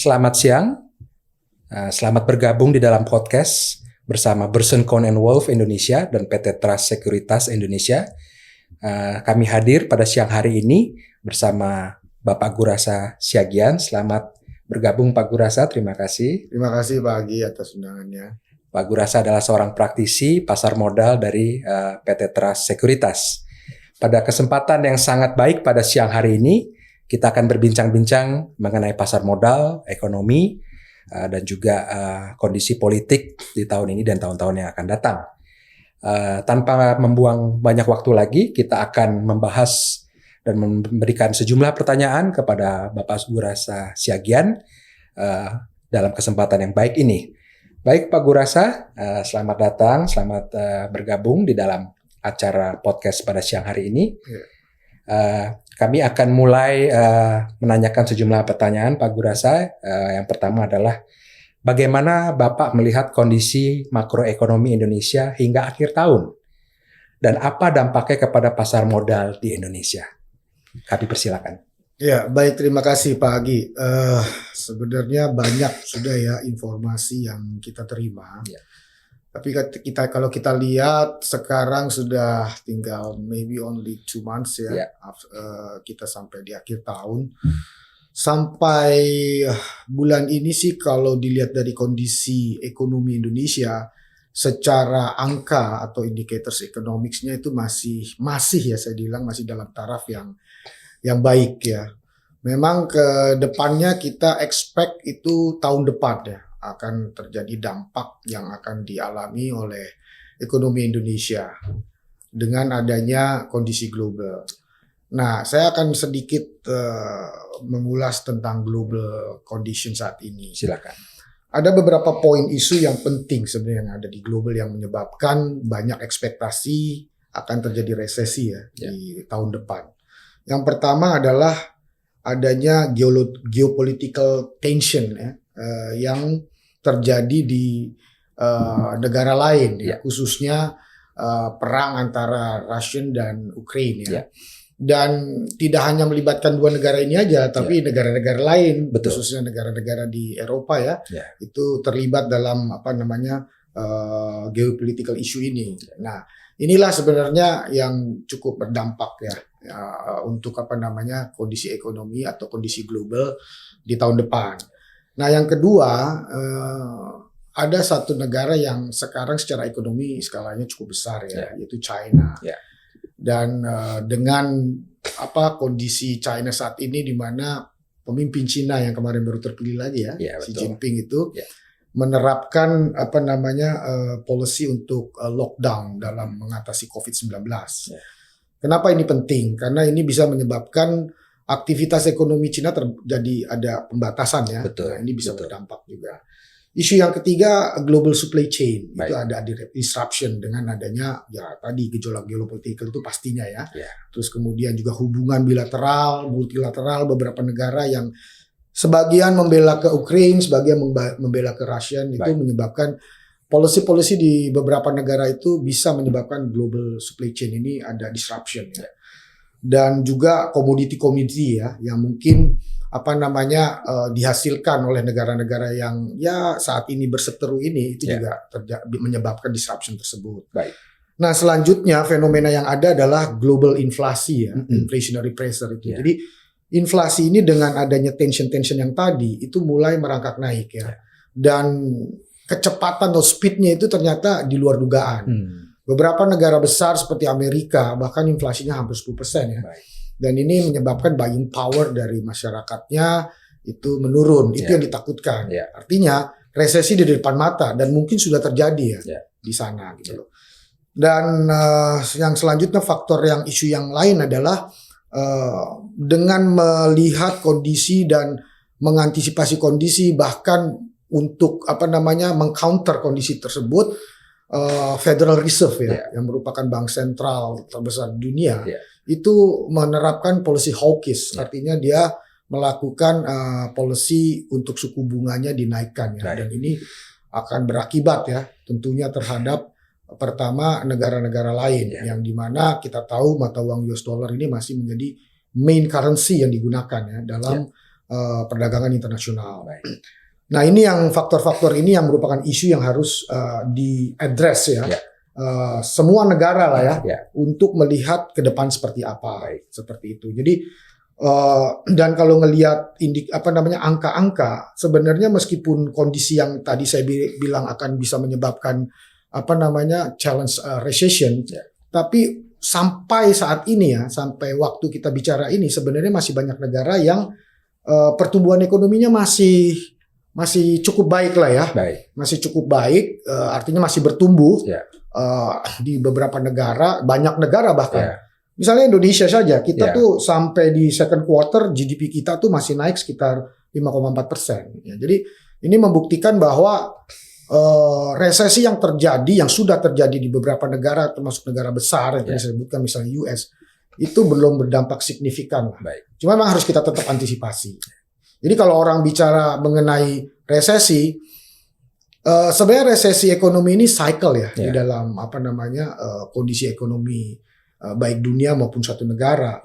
Selamat siang, selamat bergabung di dalam podcast bersama Bersen Cohn & Wolf Indonesia dan PT Trust Sekuritas Indonesia. Kami hadir pada siang hari ini bersama Bapak Gurasa Siagian. Selamat bergabung Pak Gurasa, terima kasih. Terima kasih Pak Agi atas undangannya. Pak Gurasa adalah seorang praktisi pasar modal dari PT Trust Sekuritas. Pada kesempatan yang sangat baik pada siang hari ini, kita akan berbincang-bincang mengenai pasar modal, ekonomi, dan juga kondisi politik di tahun ini dan tahun-tahun yang akan datang. Tanpa membuang banyak waktu lagi, kita akan membahas dan memberikan sejumlah pertanyaan kepada Bapak Gurasa Siagian dalam kesempatan yang baik ini. Baik Pak Gurasa, selamat datang, selamat bergabung di dalam acara podcast pada siang hari ini. Kami akan mulai menanyakan sejumlah pertanyaan Pak Gurasa. Yang pertama adalah bagaimana Bapak melihat kondisi makroekonomi Indonesia hingga akhir tahun? Dan apa dampaknya kepada pasar modal di Indonesia? Kami persilakan. Ya, baik, terima kasih Pak Agi. Sebenarnya banyak sudah ya informasi yang kita terima. Ya. Tapi kalau kita lihat sekarang sudah tinggal maybe only 2 months ya, kita sampai di akhir tahun. Sampai bulan ini sih kalau dilihat dari kondisi ekonomi Indonesia, secara angka atau indicators economics-nya itu masih ya saya bilang masih dalam taraf yang baik ya. Memang ke depannya kita expect itu tahun depan ya akan terjadi dampak yang akan dialami oleh ekonomi Indonesia dengan adanya kondisi global. Nah, saya akan sedikit mengulas tentang global condition saat ini. Silakan. Ada beberapa poin isu yang penting sebenarnya yang ada di global yang menyebabkan banyak ekspektasi akan terjadi resesi ya di tahun depan. Yang pertama adalah adanya geopolitical tension ya, yang terjadi di negara lain ya, khususnya perang antara Rusia dan Ukraina ya. Dan tidak hanya melibatkan dua negara ini aja, tapi negara-negara lain, khususnya negara-negara di Eropa ya, itu terlibat dalam geopolitical issue ini. Nah, inilah sebenarnya yang cukup berdampak ya untuk kondisi ekonomi atau kondisi global di tahun depan. Nah, yang kedua, ada satu negara yang sekarang secara ekonomi skalanya cukup besar ya, yaitu China. Dan dengan kondisi China saat ini, di mana pemimpin Cina yang kemarin baru terpilih lagi ya, Xi Jinping itu menerapkan policy untuk lockdown dalam mengatasi COVID-19. Kenapa ini penting? Karena ini bisa menyebabkan aktivitas ekonomi Cina terjadi ada pembatasan ya. Nah, ini bisa berdampak juga. Isu yang ketiga, global supply chain. Itu ada disruption dengan adanya tadi gejolak geopolitik itu pastinya ya. Terus kemudian juga hubungan bilateral, multilateral beberapa negara yang sebagian membela ke Ukraina, sebagian membela ke Rusia, itu menyebabkan policy-policy di beberapa negara itu bisa menyebabkan global supply chain ini ada disruption ya. Dan juga komoditi ya yang mungkin dihasilkan oleh negara-negara yang saat ini berseteru ini itu juga menyebabkan disruption tersebut. Nah, selanjutnya fenomena yang ada adalah global inflasi ya, inflationary pressure itu. Jadi inflasi ini dengan adanya tension yang tadi itu mulai merangkak naik ya. Dan kecepatan atau speednya itu ternyata di luar dugaan. Beberapa negara besar seperti Amerika bahkan inflasinya hampir 10% ya. Dan ini menyebabkan buying power dari masyarakatnya itu menurun. Itu yang ditakutkan. Artinya resesi di depan mata dan mungkin sudah terjadi ya di sana gitu loh. Dan yang selanjutnya isu yang lain adalah dengan melihat kondisi dan mengantisipasi kondisi, bahkan untuk mengcounter kondisi tersebut, Federal Reserve ya, yang merupakan bank sentral terbesar di dunia, itu menerapkan policy hawkish, artinya dia melakukan policy untuk suku bunganya dinaikkan ya, dan ini akan berakibat ya tentunya terhadap pertama negara-negara lain yang dimana kita tahu mata uang US dollar ini masih menjadi main currency yang digunakan ya dalam perdagangan internasional. Baik. Nah, ini yang faktor-faktor ini yang merupakan isu yang harus di-address ya. Ya. Semua negara lah ya, Ya. untuk melihat ke depan seperti apa. Baik. Seperti itu. Jadi dan kalau ngelihat angka-angka, sebenarnya meskipun kondisi yang tadi saya bilang akan bisa menyebabkan challenge recession, Ya. tapi sampai saat ini ya, sampai waktu kita bicara ini sebenarnya masih banyak negara yang pertumbuhan ekonominya masih cukup baik lah ya. Baik. Masih cukup baik, artinya masih bertumbuh. Ya. Di beberapa negara, banyak negara bahkan. Ya. Misalnya Indonesia saja, kita Ya. tuh sampai di second quarter GDP kita tuh masih naik sekitar 5,4%. Ya, jadi ini membuktikan bahwa resesi yang sudah terjadi di beberapa negara, termasuk negara besar yang tadi saya sebutkan, misalnya US, itu belum berdampak signifikan lah. Baik. Cuma memang harus kita tetap antisipasi. Jadi kalau orang bicara mengenai resesi, sebenarnya resesi ekonomi ini cycle ya, di dalam kondisi ekonomi baik dunia maupun suatu negara.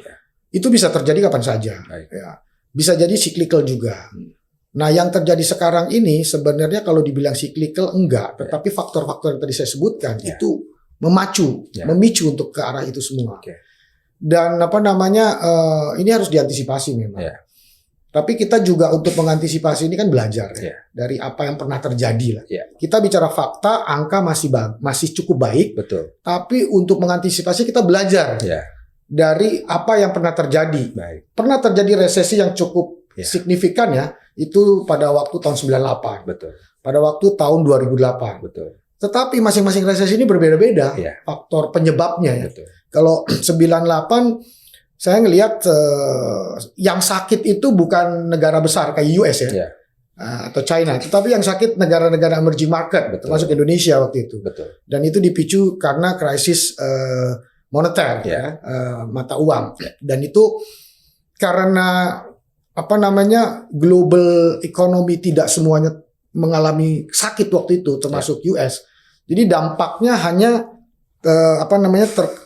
Itu bisa terjadi kapan saja. Ya. Bisa jadi cyclical juga. Nah, yang terjadi sekarang ini sebenarnya kalau dibilang cyclical enggak, tetapi faktor-faktor yang tadi saya sebutkan itu memicu untuk ke arah itu semua. Dan ini harus diantisipasi memang. Tapi kita juga untuk mengantisipasi ini kan belajar dari apa yang pernah terjadi lah. Kita bicara fakta, angka masih cukup baik. Betul. Tapi untuk mengantisipasi kita belajar dari apa yang pernah terjadi. Baik. Pernah terjadi resesi yang cukup signifikan ya, itu pada waktu tahun 98. Betul. Pada waktu tahun 2008. Betul. Tetapi masing-masing resesi ini berbeda-beda faktor penyebabnya ya. Betul. Kalau 98 saya ngelihat yang sakit itu bukan negara besar kayak US ya, atau China, tetapi yang sakit negara-negara emerging market, termasuk Indonesia waktu itu. Betul. Dan itu dipicu karena krisis moneter, mata uang. Dan itu karena global economy tidak semuanya mengalami sakit waktu itu, termasuk US. Jadi dampaknya hanya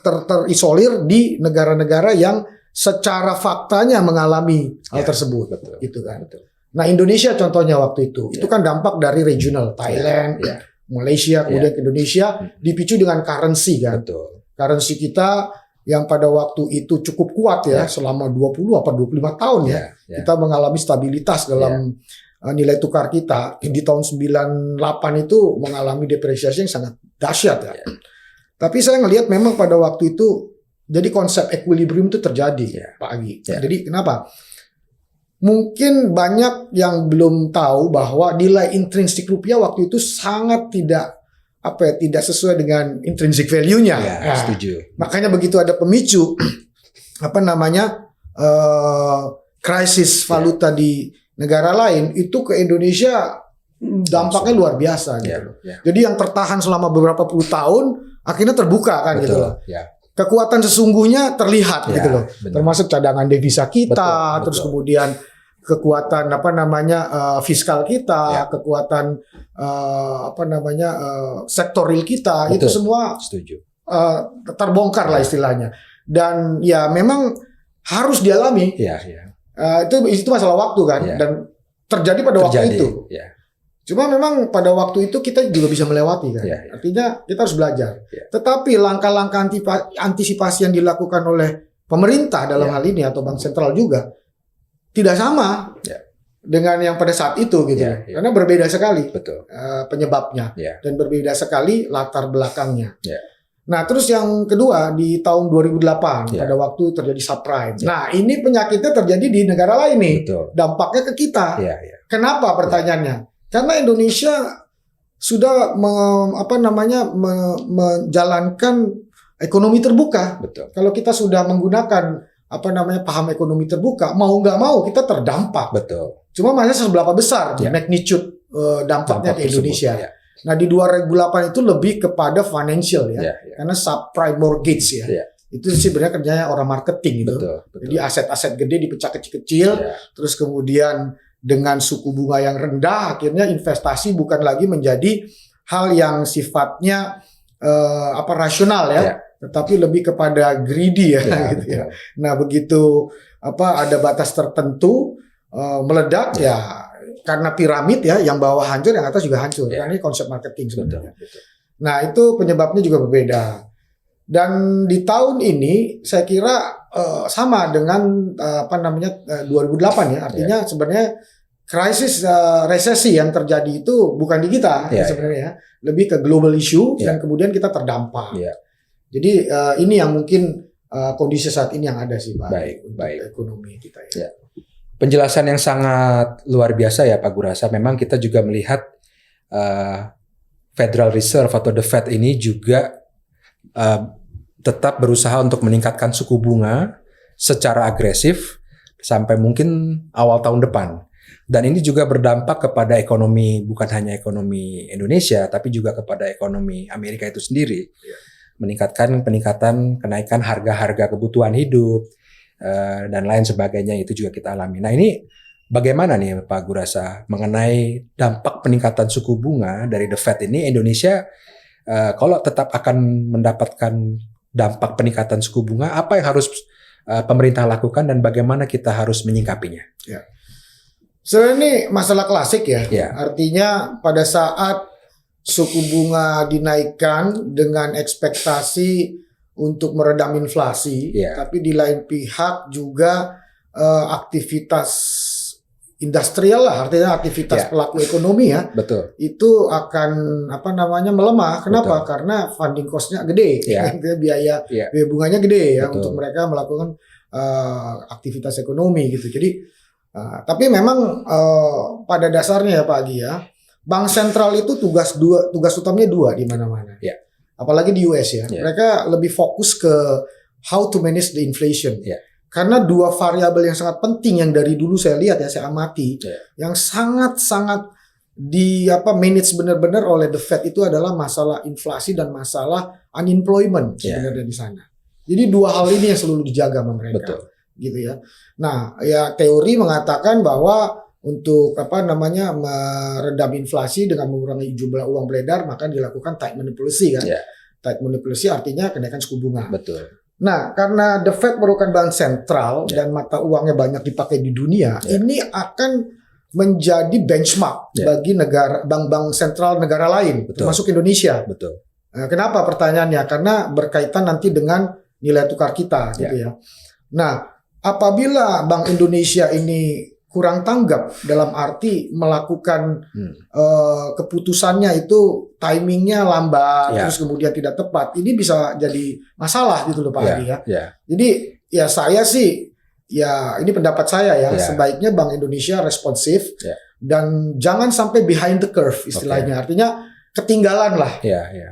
terisolir di negara-negara yang secara faktanya mengalami hal tersebut. Betul. Gitu kan. Betul. Nah, Indonesia contohnya waktu itu kan dampak dari regional Thailand, Malaysia, kemudian ke Indonesia dipicu dengan currency kan. Betul. Currency kita yang pada waktu itu cukup kuat selama 20 apa 25 tahun kita mengalami stabilitas dalam nilai tukar kita. Di tahun 98 itu mengalami depresiasi yang sangat dahsyat ya. Tapi saya ngelihat memang pada waktu itu jadi konsep equilibrium itu terjadi, Pak Agi. Jadi kenapa? Mungkin banyak yang belum tahu bahwa nilai intrinsik rupiah waktu itu sangat tidak sesuai dengan intrinsic value-nya. Setuju. Makanya begitu ada pemicu krisis valuta di negara lain, itu ke Indonesia dampaknya luar biasa gitu. Jadi yang tertahan selama beberapa puluh tahun akhirnya terbuka kan gitu loh. Kekuatan sesungguhnya terlihat gitu loh. Benar. Termasuk cadangan devisa kita, terus kemudian kekuatan fiskal kita, kekuatan sektor real kita, itu semua terbongkar lah istilahnya. Dan ya memang harus dialami. Itu masalah waktu kan, dan terjadi pada waktu itu. Cuma memang pada waktu itu kita juga bisa melewati kan. Artinya kita harus belajar. Tetapi langkah-langkah antisipasi yang dilakukan oleh pemerintah dalam hal ini atau bank sentral juga tidak sama dengan yang pada saat itu gitu. Karena berbeda sekali penyebabnya dan berbeda sekali latar belakangnya. Nah, terus yang kedua di tahun 2008 pada waktu terjadi subprime. Nah, ini penyakitnya terjadi di negara lain nih. Dampaknya ke kita. Kenapa pertanyaannya? Karena Indonesia sudah menjalankan ekonomi terbuka. Kalau kita sudah menggunakan paham ekonomi terbuka, mau nggak mau kita terdampak. Cuma masih seberapa besar magnitude dampaknya ke Indonesia. Nah, di 2008 itu lebih kepada financial karena subprime mortgage Itu sebenarnya kerjanya orang marketing gitu. Jadi aset-aset gede dipecah kecil-kecil, terus kemudian dengan suku bunga yang rendah, akhirnya investasi bukan lagi menjadi hal yang sifatnya rasional tetapi lebih kepada greedy gitu ya. Nah, begitu ada batas tertentu, meledak ya karena piramid ya, yang bawah hancur, yang atas juga hancur. Ya. Karena ini konsep marketing sebenarnya. Betul. Nah itu penyebabnya juga berbeda. Dan di tahun ini saya kira sama dengan 2008 ya. Artinya sebenarnya krisis resesi yang terjadi itu bukan di kita sebenarnya, lebih ke global issue dan kemudian kita terdampak. Jadi ini yang mungkin kondisi saat ini yang ada sih Pak. Baik. Ekonomi kita ya. Penjelasan yang sangat luar biasa ya Pak Gurasa. Memang kita juga melihat Federal Reserve atau the Fed ini juga tetap berusaha untuk meningkatkan suku bunga secara agresif sampai mungkin awal tahun depan. Dan ini juga berdampak kepada ekonomi, bukan hanya ekonomi Indonesia, tapi juga kepada ekonomi Amerika itu sendiri. Peningkatan kenaikan harga-harga kebutuhan hidup, dan lain sebagainya itu juga kita alami. Nah ini bagaimana nih Pak Gurasa mengenai dampak peningkatan suku bunga dari The Fed ini? Indonesia kalau tetap akan mendapatkan dampak peningkatan suku bunga, apa yang harus pemerintah lakukan dan bagaimana kita harus menyingkapinya? Ya. Sebenarnya ini masalah klasik ya. Artinya pada saat suku bunga dinaikkan dengan ekspektasi untuk meredam inflasi, tapi di lain pihak juga aktivitas industrial lah, artinya aktivitas pelaku ekonomi ya, itu akan melemah. Kenapa? Karena funding cost-nya gede, biaya bunganya gede ya untuk mereka melakukan aktivitas ekonomi gitu. Jadi, tapi memang pada dasarnya ya Pak Agi ya, bank sentral itu tugas utamanya dua di mana-mana. Apalagi di US ya, mereka lebih fokus ke how to manage the inflation. Karena dua variabel yang sangat penting yang dari dulu saya lihat ya, saya amati, yang sangat-sangat manage benar-benar oleh the Fed itu adalah masalah inflasi dan masalah unemployment sebenarnya di sana. Jadi dua hal ini yang selalu dijaga sama mereka, gitu ya. Nah, ya teori mengatakan bahwa untuk meredam inflasi dengan mengurangi jumlah uang beredar, maka dilakukan tight money policy kan. Tight money policy artinya kenaikan suku bunga. Nah, karena the Fed merupakan bank sentral dan mata uangnya banyak dipakai di dunia, ini akan menjadi benchmark bagi bank-bank sentral negara lain, termasuk Indonesia. Nah, kenapa pertanyaannya? Karena berkaitan nanti dengan nilai tukar kita, gitu ya. Nah, apabila Bank Indonesia ini kurang tanggap dalam arti melakukan keputusannya itu timingnya lambat, terus kemudian tidak tepat, ini bisa jadi masalah gitu loh Pak Adi ya. Jadi ya saya sih, ya ini pendapat saya ya, sebaiknya Bank Indonesia responsif dan jangan sampai behind the curve istilahnya, artinya ketinggalan lah.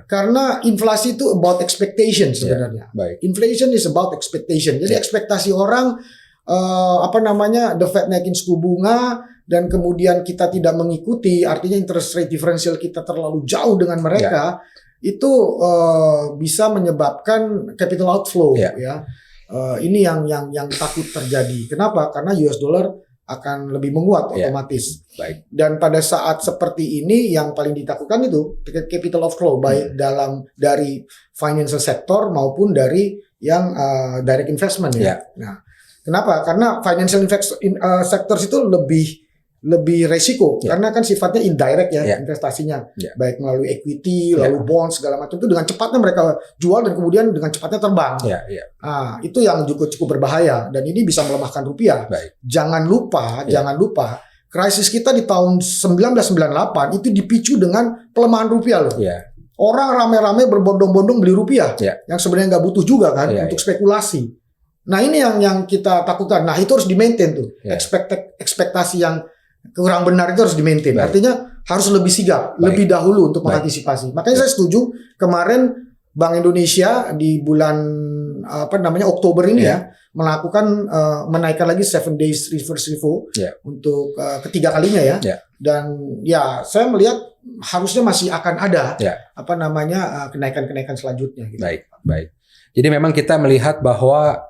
Karena inflasi itu about expectation sebenarnya. Inflation is about expectation. Jadi ekspektasi orang the Fed naikin suku bunga dan kemudian kita tidak mengikuti, artinya interest rate differential kita terlalu jauh dengan mereka, itu bisa menyebabkan capital outflow ya. Ini yang takut terjadi. Kenapa? Karena US dollar akan lebih menguat otomatis. Dan pada saat seperti ini yang paling ditakutkan itu capital outflow baik dari financial sector maupun dari yang direct investment ya. Nah, kenapa? Karena financial sectors itu lebih resiko karena kan sifatnya indirect ya investasinya, baik melalui equity, lalu bonds segala macam itu dengan cepatnya mereka jual dan kemudian dengan cepatnya terbang. Nah, itu yang juga cukup berbahaya dan ini bisa melemahkan rupiah. Jangan lupa krisis kita di tahun 1998 itu dipicu dengan pelemahan rupiah loh. Orang rame-rame berbondong-bondong beli rupiah yang sebenarnya nggak butuh juga kan untuk spekulasi. Nah ini yang kita takutkan. Nah itu harus di-maintain tuh. Ekspektasi yang kurang benar itu harus di-maintain. Artinya harus lebih sigap, lebih dahulu untuk mengantisipasi. Makanya saya setuju kemarin Bank Indonesia di bulan Oktober ini melakukan menaikkan lagi 7 days reverse repo untuk ketiga kalinya ya. Dan ya saya melihat harusnya masih akan ada kenaikan-kenaikan selanjutnya gitu. Baik. Jadi memang kita melihat bahwa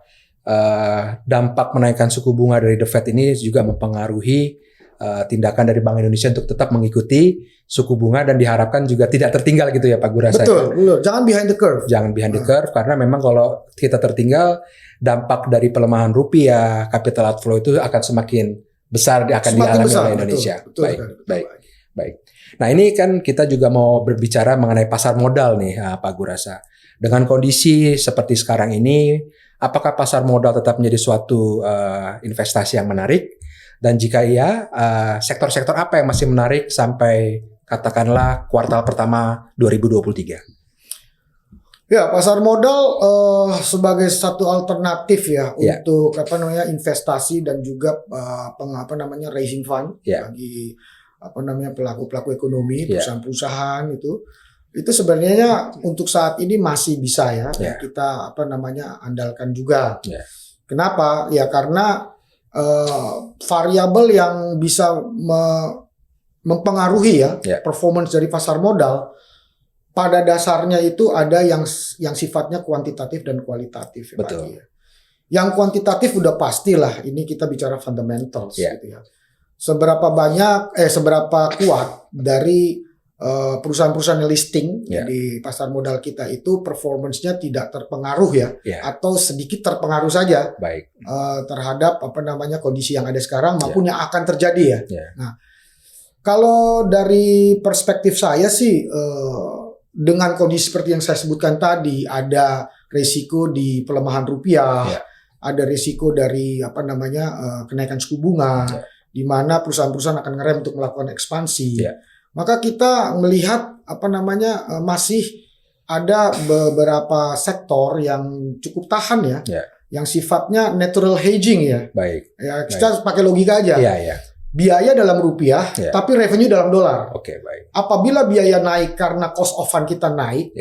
dampak menaikkan suku bunga dari The Fed ini juga mempengaruhi tindakan dari Bank Indonesia untuk tetap mengikuti suku bunga dan diharapkan juga tidak tertinggal gitu ya Pak Gurasa. Betul. Jangan behind the curve. Jangan behind the curve karena memang kalau kita tertinggal dampak dari pelemahan rupiah, capital outflow itu akan semakin besar akan Semakin dialami besar, oleh Indonesia. betul Baik, sekali, betul. baik, baik. Nah ini kan kita juga mau berbicara mengenai pasar modal nih, Pak Gurasa. Dengan kondisi seperti sekarang ini, apakah pasar modal tetap menjadi suatu investasi yang menarik? Dan jika iya, sektor-sektor apa yang masih menarik sampai katakanlah kuartal pertama 2023? Ya, pasar modal sebagai satu alternatif ya Ya. untuk investasi dan juga raising fund Ya. bagi pelaku-pelaku ekonomi, Ya. perusahaan-perusahaan itu sebenarnya untuk saat ini masih bisa ya Ya. kita andalkan juga. Ya. Kenapa? Ya karena variabel yang bisa mempengaruhi Ya. performance dari pasar modal pada dasarnya itu ada yang sifatnya kuantitatif dan kualitatif. Betul. Pak, ya. Yang kuantitatif udah pastilah, ini kita bicara fundamentals Ya. gitu ya. Seberapa kuat dari perusahaan-perusahaan yang listing Ya. di pasar modal kita itu performance-nya tidak terpengaruh ya, atau sedikit terpengaruh saja Baik. terhadap kondisi yang ada sekarang maupun yang akan terjadi ya. Ya. Nah, kalau dari perspektif saya sih dengan kondisi seperti yang saya sebutkan tadi, ada risiko di pelemahan rupiah, ada risiko dari kenaikan suku bunga, di mana perusahaan-perusahaan akan ngerem untuk melakukan ekspansi. Maka kita melihat masih ada beberapa sektor yang cukup tahan ya, yang sifatnya natural hedging ya. Baik. Ya kita pakai logika aja. Iya. Biaya dalam rupiah, tapi revenue dalam dolar. Oke, baik. Apabila biaya naik karena cost of fund kita naik,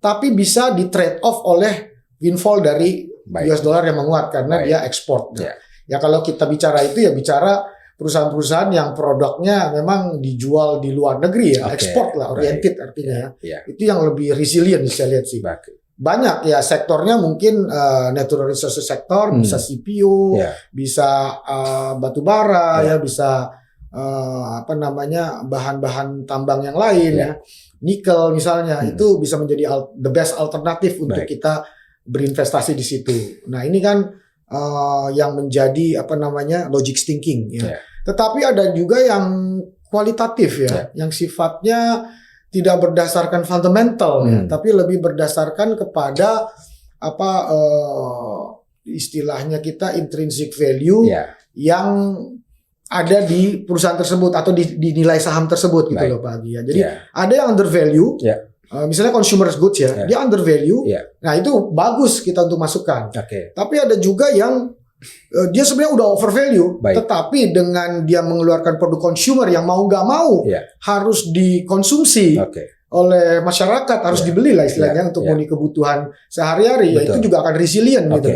tapi bisa di trade off oleh windfall dari US dollar yang menguat karena dia ekspor. Ya kalau kita bicara itu ya bicara perusahaan-perusahaan yang produknya memang dijual di luar negeri ya, ekspor lah, oriented artinya ya. Itu yang lebih resilient saya lihat sih. Banyak ya sektornya mungkin natural resources sektor, bisa CPU, bisa batu bara ya, bisa bahan-bahan tambang yang lain ya, nikel misalnya, itu bisa menjadi the best alternatif untuk kita berinvestasi di situ. Nah ini kan yang menjadi logic thinking ya. Tetapi ada juga yang kualitatif ya, yang sifatnya tidak berdasarkan fundamental ya, tapi lebih berdasarkan kepada istilahnya kita intrinsic value yang ada di perusahaan tersebut atau di nilai saham tersebut gitu loh Pak Agi ya. Jadi ada yang undervalue, misalnya consumer goods ya, dia undervalue. Nah itu bagus kita untuk masukkan. Tapi ada juga yang dia sebenarnya udah overvalue, tetapi dengan dia mengeluarkan produk consumer yang mau nggak mau harus dikonsumsi oleh masyarakat, harus dibeli lah istilahnya untuk memenuhi kebutuhan sehari-hari, ya itu juga akan resilient gitu.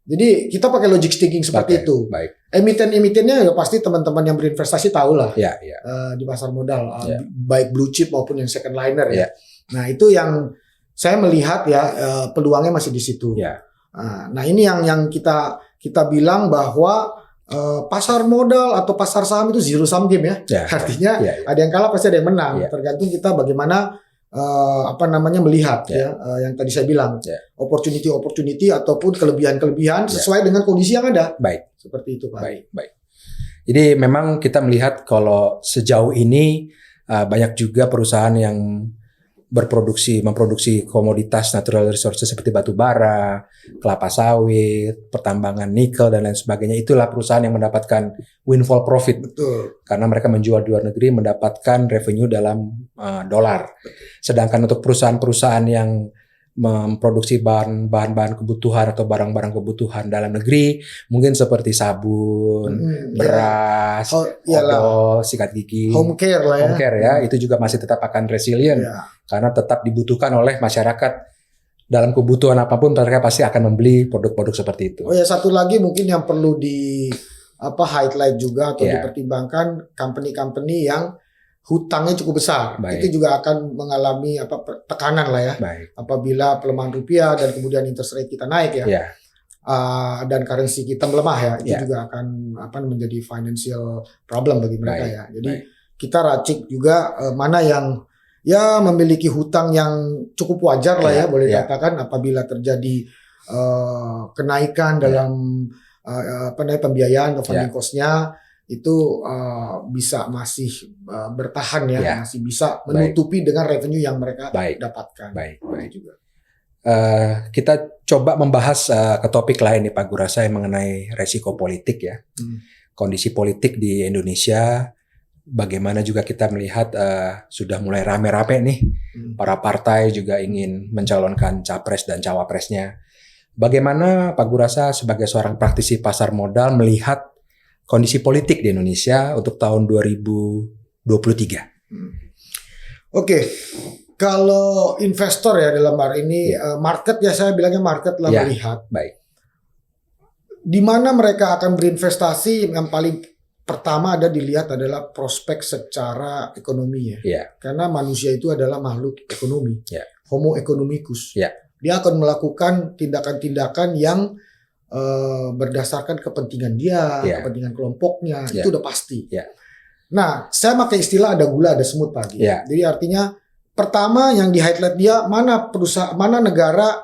Jadi kita pakai logic thinking seperti itu. Emiten-emitennya ya pasti teman-teman yang berinvestasi tahu lah di pasar modal, baik blue chip maupun yang second liner ya. Nah itu yang saya melihat ya peluangnya masih di situ. Nah ini yang kita bilang bahwa pasar modal atau pasar saham itu zero sum game ya. Artinya ada yang kalah pasti ada yang menang. Tergantung kita bagaimana melihat ya yang tadi saya bilang opportunity ataupun kelebihan sesuai dengan kondisi yang ada. Seperti itu Pak. Baik. Jadi memang kita melihat kalau sejauh ini banyak juga perusahaan yang memproduksi komoditas natural resources seperti batu bara, kelapa sawit, pertambangan nikel dan lain sebagainya. Itulah perusahaan yang mendapatkan windfall profit. Betul. Karena mereka menjual di luar negeri mendapatkan revenue dalam dolar. Sedangkan untuk perusahaan-perusahaan yang memproduksi bahan-bahan kebutuhan atau barang-barang kebutuhan dalam negeri, mungkin seperti sabun, beras, odol, sikat gigi, home care ya, itu juga masih tetap akan resilient karena tetap dibutuhkan oleh masyarakat. Dalam kebutuhan apapun mereka pasti akan membeli produk-produk seperti itu. Oh ya, satu lagi mungkin yang perlu di highlight juga atau dipertimbangkan company-company yang hutangnya cukup besar. Itu juga akan mengalami tekanan lah ya. Apabila pelemahan rupiah dan kemudian interest rate kita naik ya. Dan currency kita melemah ya. Itu juga akan menjadi financial problem bagi mereka ya. Jadi kita racik juga mana yang memiliki hutang yang cukup wajar lah ya, boleh dikatakan apabila terjadi kenaikan dalam pembiayaan atau funding cost-nya. itu bisa masih bertahan ya, Ya. masih bisa menutupi dengan revenue yang mereka Baik. dapatkan. Baik. Itu juga. Kita coba membahas ke topik lain nih Pak Gurasa yang mengenai resiko politik ya. Kondisi politik di Indonesia, bagaimana juga kita melihat sudah mulai rame-rame nih. Para partai juga ingin mencalonkan capres dan cawapresnya. Bagaimana Pak Gurasa sebagai seorang praktisi pasar modal melihat kondisi politik di Indonesia untuk tahun 2023? Oke. Kalau investor ya dalam hal ini market ya, saya bilangnya market lah melihat. Baik. Di mana mereka akan berinvestasi, yang paling pertama dilihat adalah prospek secara ekonomi ya. Karena manusia itu adalah makhluk ekonomi. Homo economicus. Dia akan melakukan tindakan-tindakan yang berdasarkan kepentingan dia, kepentingan kelompoknya, itu udah pasti. Nah, saya pakai istilah ada gula ada semut Pak. Jadi artinya pertama yang di highlight dia mana perusahaan, mana negara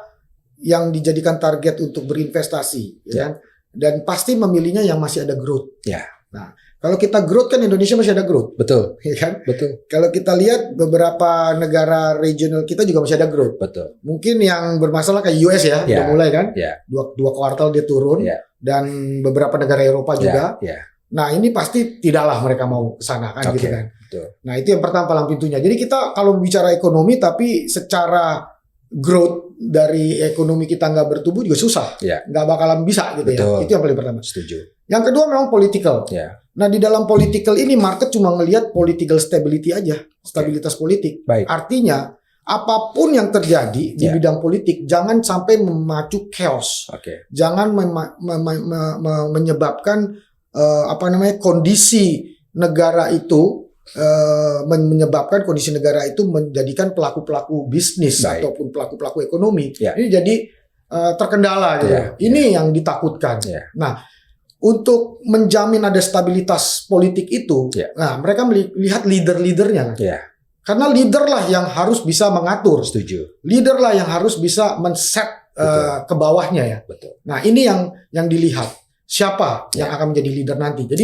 yang dijadikan target untuk berinvestasi, kan? Dan pasti memilihnya yang masih ada growth. Nah, kalau kita growth kan Indonesia masih ada growth. Betul. Ya kan? Betul. Kalau kita lihat beberapa negara regional kita juga masih ada growth. Betul. Mungkin yang bermasalah kayak US ya, udah mulai kan? Dua kuartal dia turun dan beberapa negara Eropa juga. Nah, ini pasti tidaklah mereka mau ke sana kan gitu kan. Betul. Nah, itu yang pertama palang pintunya. Jadi kita kalau bicara ekonomi tapi secara growth dari ekonomi kita nggak bertumbuh juga susah. Nggak bakalan bisa gitu. Betul. Itu yang paling pertama. Setuju. Yang kedua memang political. Nah, di dalam political ini market cuma ngelihat political stability aja, stabilitas politik. Artinya apapun yang terjadi di bidang politik jangan sampai memacu chaos. Jangan menyebabkan kondisi negara itu menyebabkan kondisi negara itu menjadikan pelaku-pelaku bisnis ataupun pelaku-pelaku ekonomi ini jadi terkendala gitu. Ini yang ditakutkan. Nah, untuk menjamin ada stabilitas politik itu, nah mereka melihat leader-leadernya kan. Karena leader lah yang harus bisa mengatur. Setuju. Leader lah yang harus bisa men-set ke bawahnya ya. Nah, ini yang dilihat. Siapa yang akan menjadi leader nanti. Jadi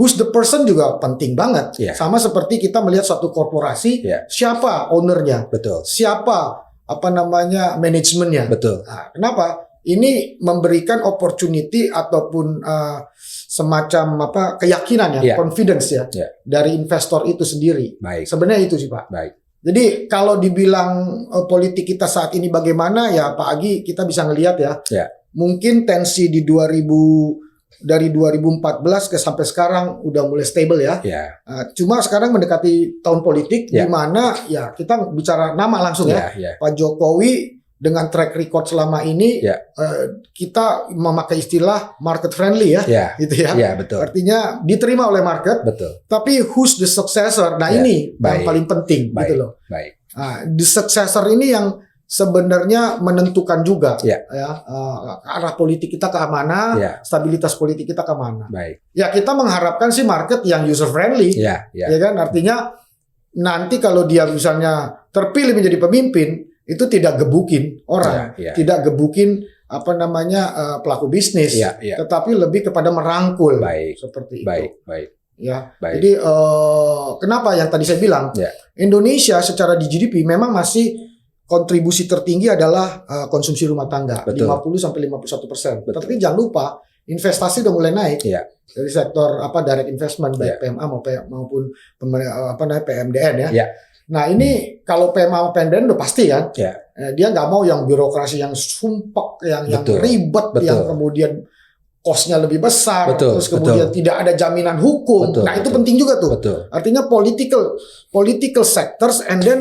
who's the person juga penting banget. Sama seperti kita melihat suatu korporasi, siapa ownernya, siapa manajemennya. Nah, kenapa? Ini memberikan opportunity ataupun semacam keyakinan confidence dari investor itu sendiri. Sebenarnya itu sih Pak. Jadi kalau dibilang politik kita saat ini bagaimana ya Pak Agi, kita bisa ngelihat ya. Mungkin tensi di dari 2014 ke sampai sekarang udah mulai stable ya. Cuma sekarang mendekati tahun politik di mana ya kita bicara nama langsung Pak Jokowi dengan track record selama ini kita memakai istilah market friendly gitu ya. Artinya diterima oleh market. Tapi who's the successor? Nah, ini yang paling penting gitu loh. Nah, the successor ini yang sebenarnya menentukan juga arah politik kita ke mana, stabilitas politik kita ke mana. Ya, kita mengharapkan sih market yang user friendly, ya kan? Artinya nanti kalau dia misalnya terpilih menjadi pemimpin, itu tidak gebukin orang, tidak gebukin pelaku bisnis, tetapi lebih kepada merangkul, seperti itu. Jadi kenapa yang tadi saya bilang Indonesia secara di GDP memang masih kontribusi tertinggi adalah konsumsi rumah tangga, 50-51%. Tapi jangan lupa investasi udah mulai naik dari sektor direct investment baik PMA maupun PMDN ya. Nah, ini kalau PMA PMDN udah pasti kan, dia nggak mau yang birokrasi yang sumpek, yang ribet, yang kemudian cost-nya lebih besar, terus kemudian tidak ada jaminan hukum. Itu penting juga tuh. Artinya political sectors and then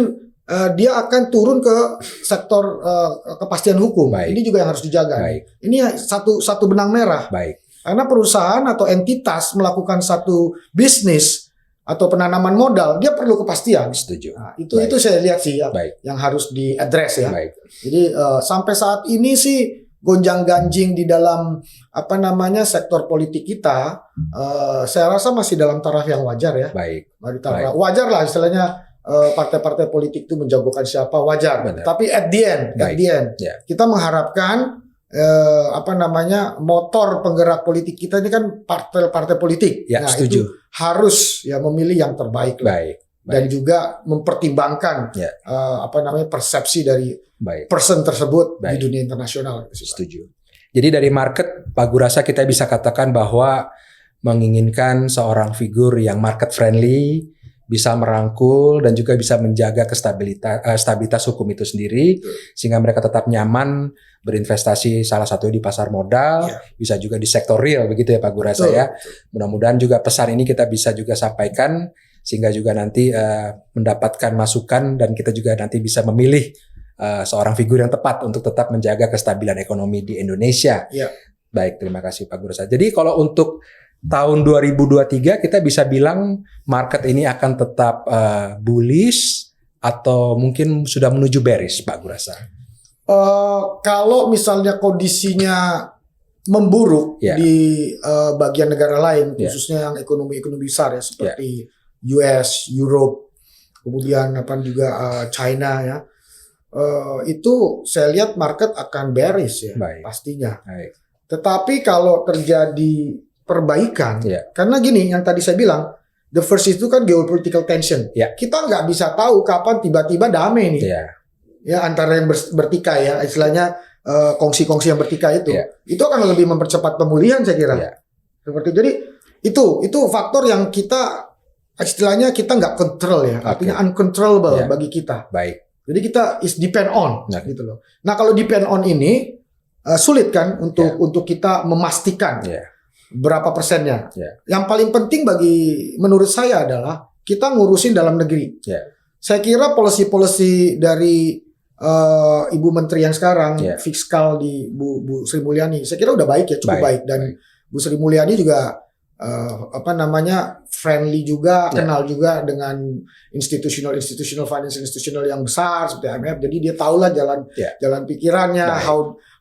dia akan turun ke sektor kepastian hukum. Ini juga yang harus dijaga. Ini satu benang merah. Karena perusahaan atau entitas melakukan satu bisnis atau penanaman modal, dia perlu kepastian. Nah, itu saya lihat sih yang harus diadres ya. Jadi sampai saat ini sih gonjang-ganjing di dalam sektor politik kita, saya rasa masih dalam taraf yang wajar ya. Wajar lah istilahnya. Partai-partai politik itu menjagokan siapa wajar. Tapi at the end, kita mengharapkan motor penggerak politik kita ini kan partai-partai politik. Ya, nah, setuju. itu harus ya memilih yang terbaik lah. Dan juga mempertimbangkan persepsi dari person tersebut di dunia internasional. Setuju. Jadi dari market, Pak Gurasa, kita bisa katakan bahwa menginginkan seorang figur yang market friendly, bisa merangkul dan juga bisa menjaga stabilitas hukum itu sendiri, sehingga mereka tetap nyaman berinvestasi salah satu di pasar modal, bisa juga di sektor real, begitu ya Pak Gurasa ya. Mudah-mudahan juga pesan ini kita bisa juga sampaikan, sehingga juga nanti mendapatkan masukan dan kita juga nanti bisa memilih seorang figur yang tepat untuk tetap menjaga kestabilan ekonomi di Indonesia. Baik, terima kasih Pak Gurasa. Jadi kalau untuk tahun 2023 kita bisa bilang market ini akan tetap bullish atau mungkin sudah menuju bearish, Pak Gurasa? Kalau misalnya kondisinya memburuk di bagian negara lain, khususnya yang ekonomi besar ya, seperti US, Europe, kemudian juga China ya, itu saya lihat market akan bearish ya, pastinya. Tetapi kalau terjadi perbaikan, karena gini, yang tadi saya bilang, the first itu kan geopolitical tension. Kita nggak bisa tahu kapan tiba-tiba damai nih. Ya, antara yang bertikai ya, istilahnya kongsi-kongsi yang bertikai itu akan lebih mempercepat pemulihan saya kira. Seperti jadi itu faktor yang kita istilahnya kita nggak control ya, artinya uncontrollable bagi kita. Jadi kita is depend on gitu loh. Nah, kalau depend on ini sulit kan untuk kita memastikan berapa persennya. Yang paling penting menurut saya adalah kita ngurusin dalam negeri. Saya kira policy dari Ibu Menteri yang sekarang fiskal di Bu Sri Mulyani, saya kira udah baik ya, cukup baik. Dan Bu Sri Mulyani juga friendly juga, kenal juga dengan institutional finance institutional yang besar seperti IMF. Jadi dia tahulah jalan pikirannya,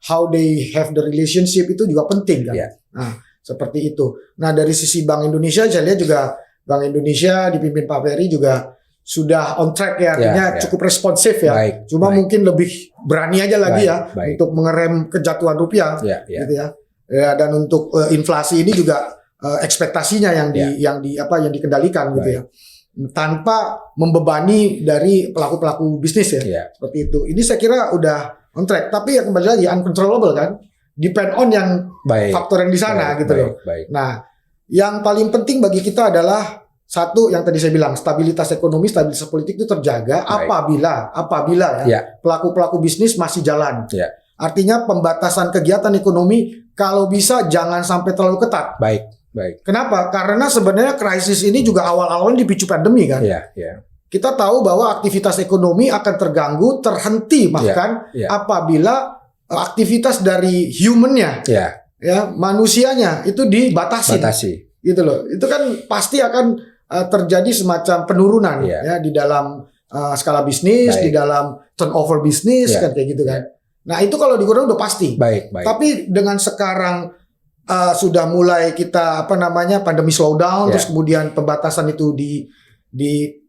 how they have the relationship, itu juga penting kan. Nah, seperti itu. Nah, dari sisi Bank Indonesia saya lihat juga Bank Indonesia dipimpin Pak Ferry juga sudah on track ya, artinya cukup responsif ya. Cuma mungkin lebih berani aja lagi untuk mengerem kejatuhan rupiah gitu ya. Dan untuk inflasi ini juga ekspektasinya yang dikendalikan gitu ya. Tanpa membebani dari pelaku-pelaku bisnis ya. Seperti itu. Ini saya kira udah on track, tapi ya kembali lagi uncontrollable kan. Depend on yang faktor yang di sana gitu loh. Nah, yang paling penting bagi kita adalah satu yang tadi saya bilang, stabilitas ekonomi, stabilitas politik itu terjaga apabila pelaku-pelaku bisnis masih jalan. Artinya pembatasan kegiatan ekonomi kalau bisa jangan sampai terlalu ketat. Kenapa? Karena sebenarnya krisis ini juga awal-awal dipicu pandemi kan. Kita tahu bahwa aktivitas ekonomi akan terganggu, terhenti bahkan apabila aktivitas dari humannya, manusianya itu dibatasi. Gitu loh. Itu kan pasti akan terjadi semacam penurunan ya di dalam skala bisnis, di dalam turnover bisnis kan kayak gitu kan. Nah, itu kalau dikurangi udah pasti. Tapi dengan sekarang sudah mulai kita pandemi slowdown, terus kemudian pembatasan itu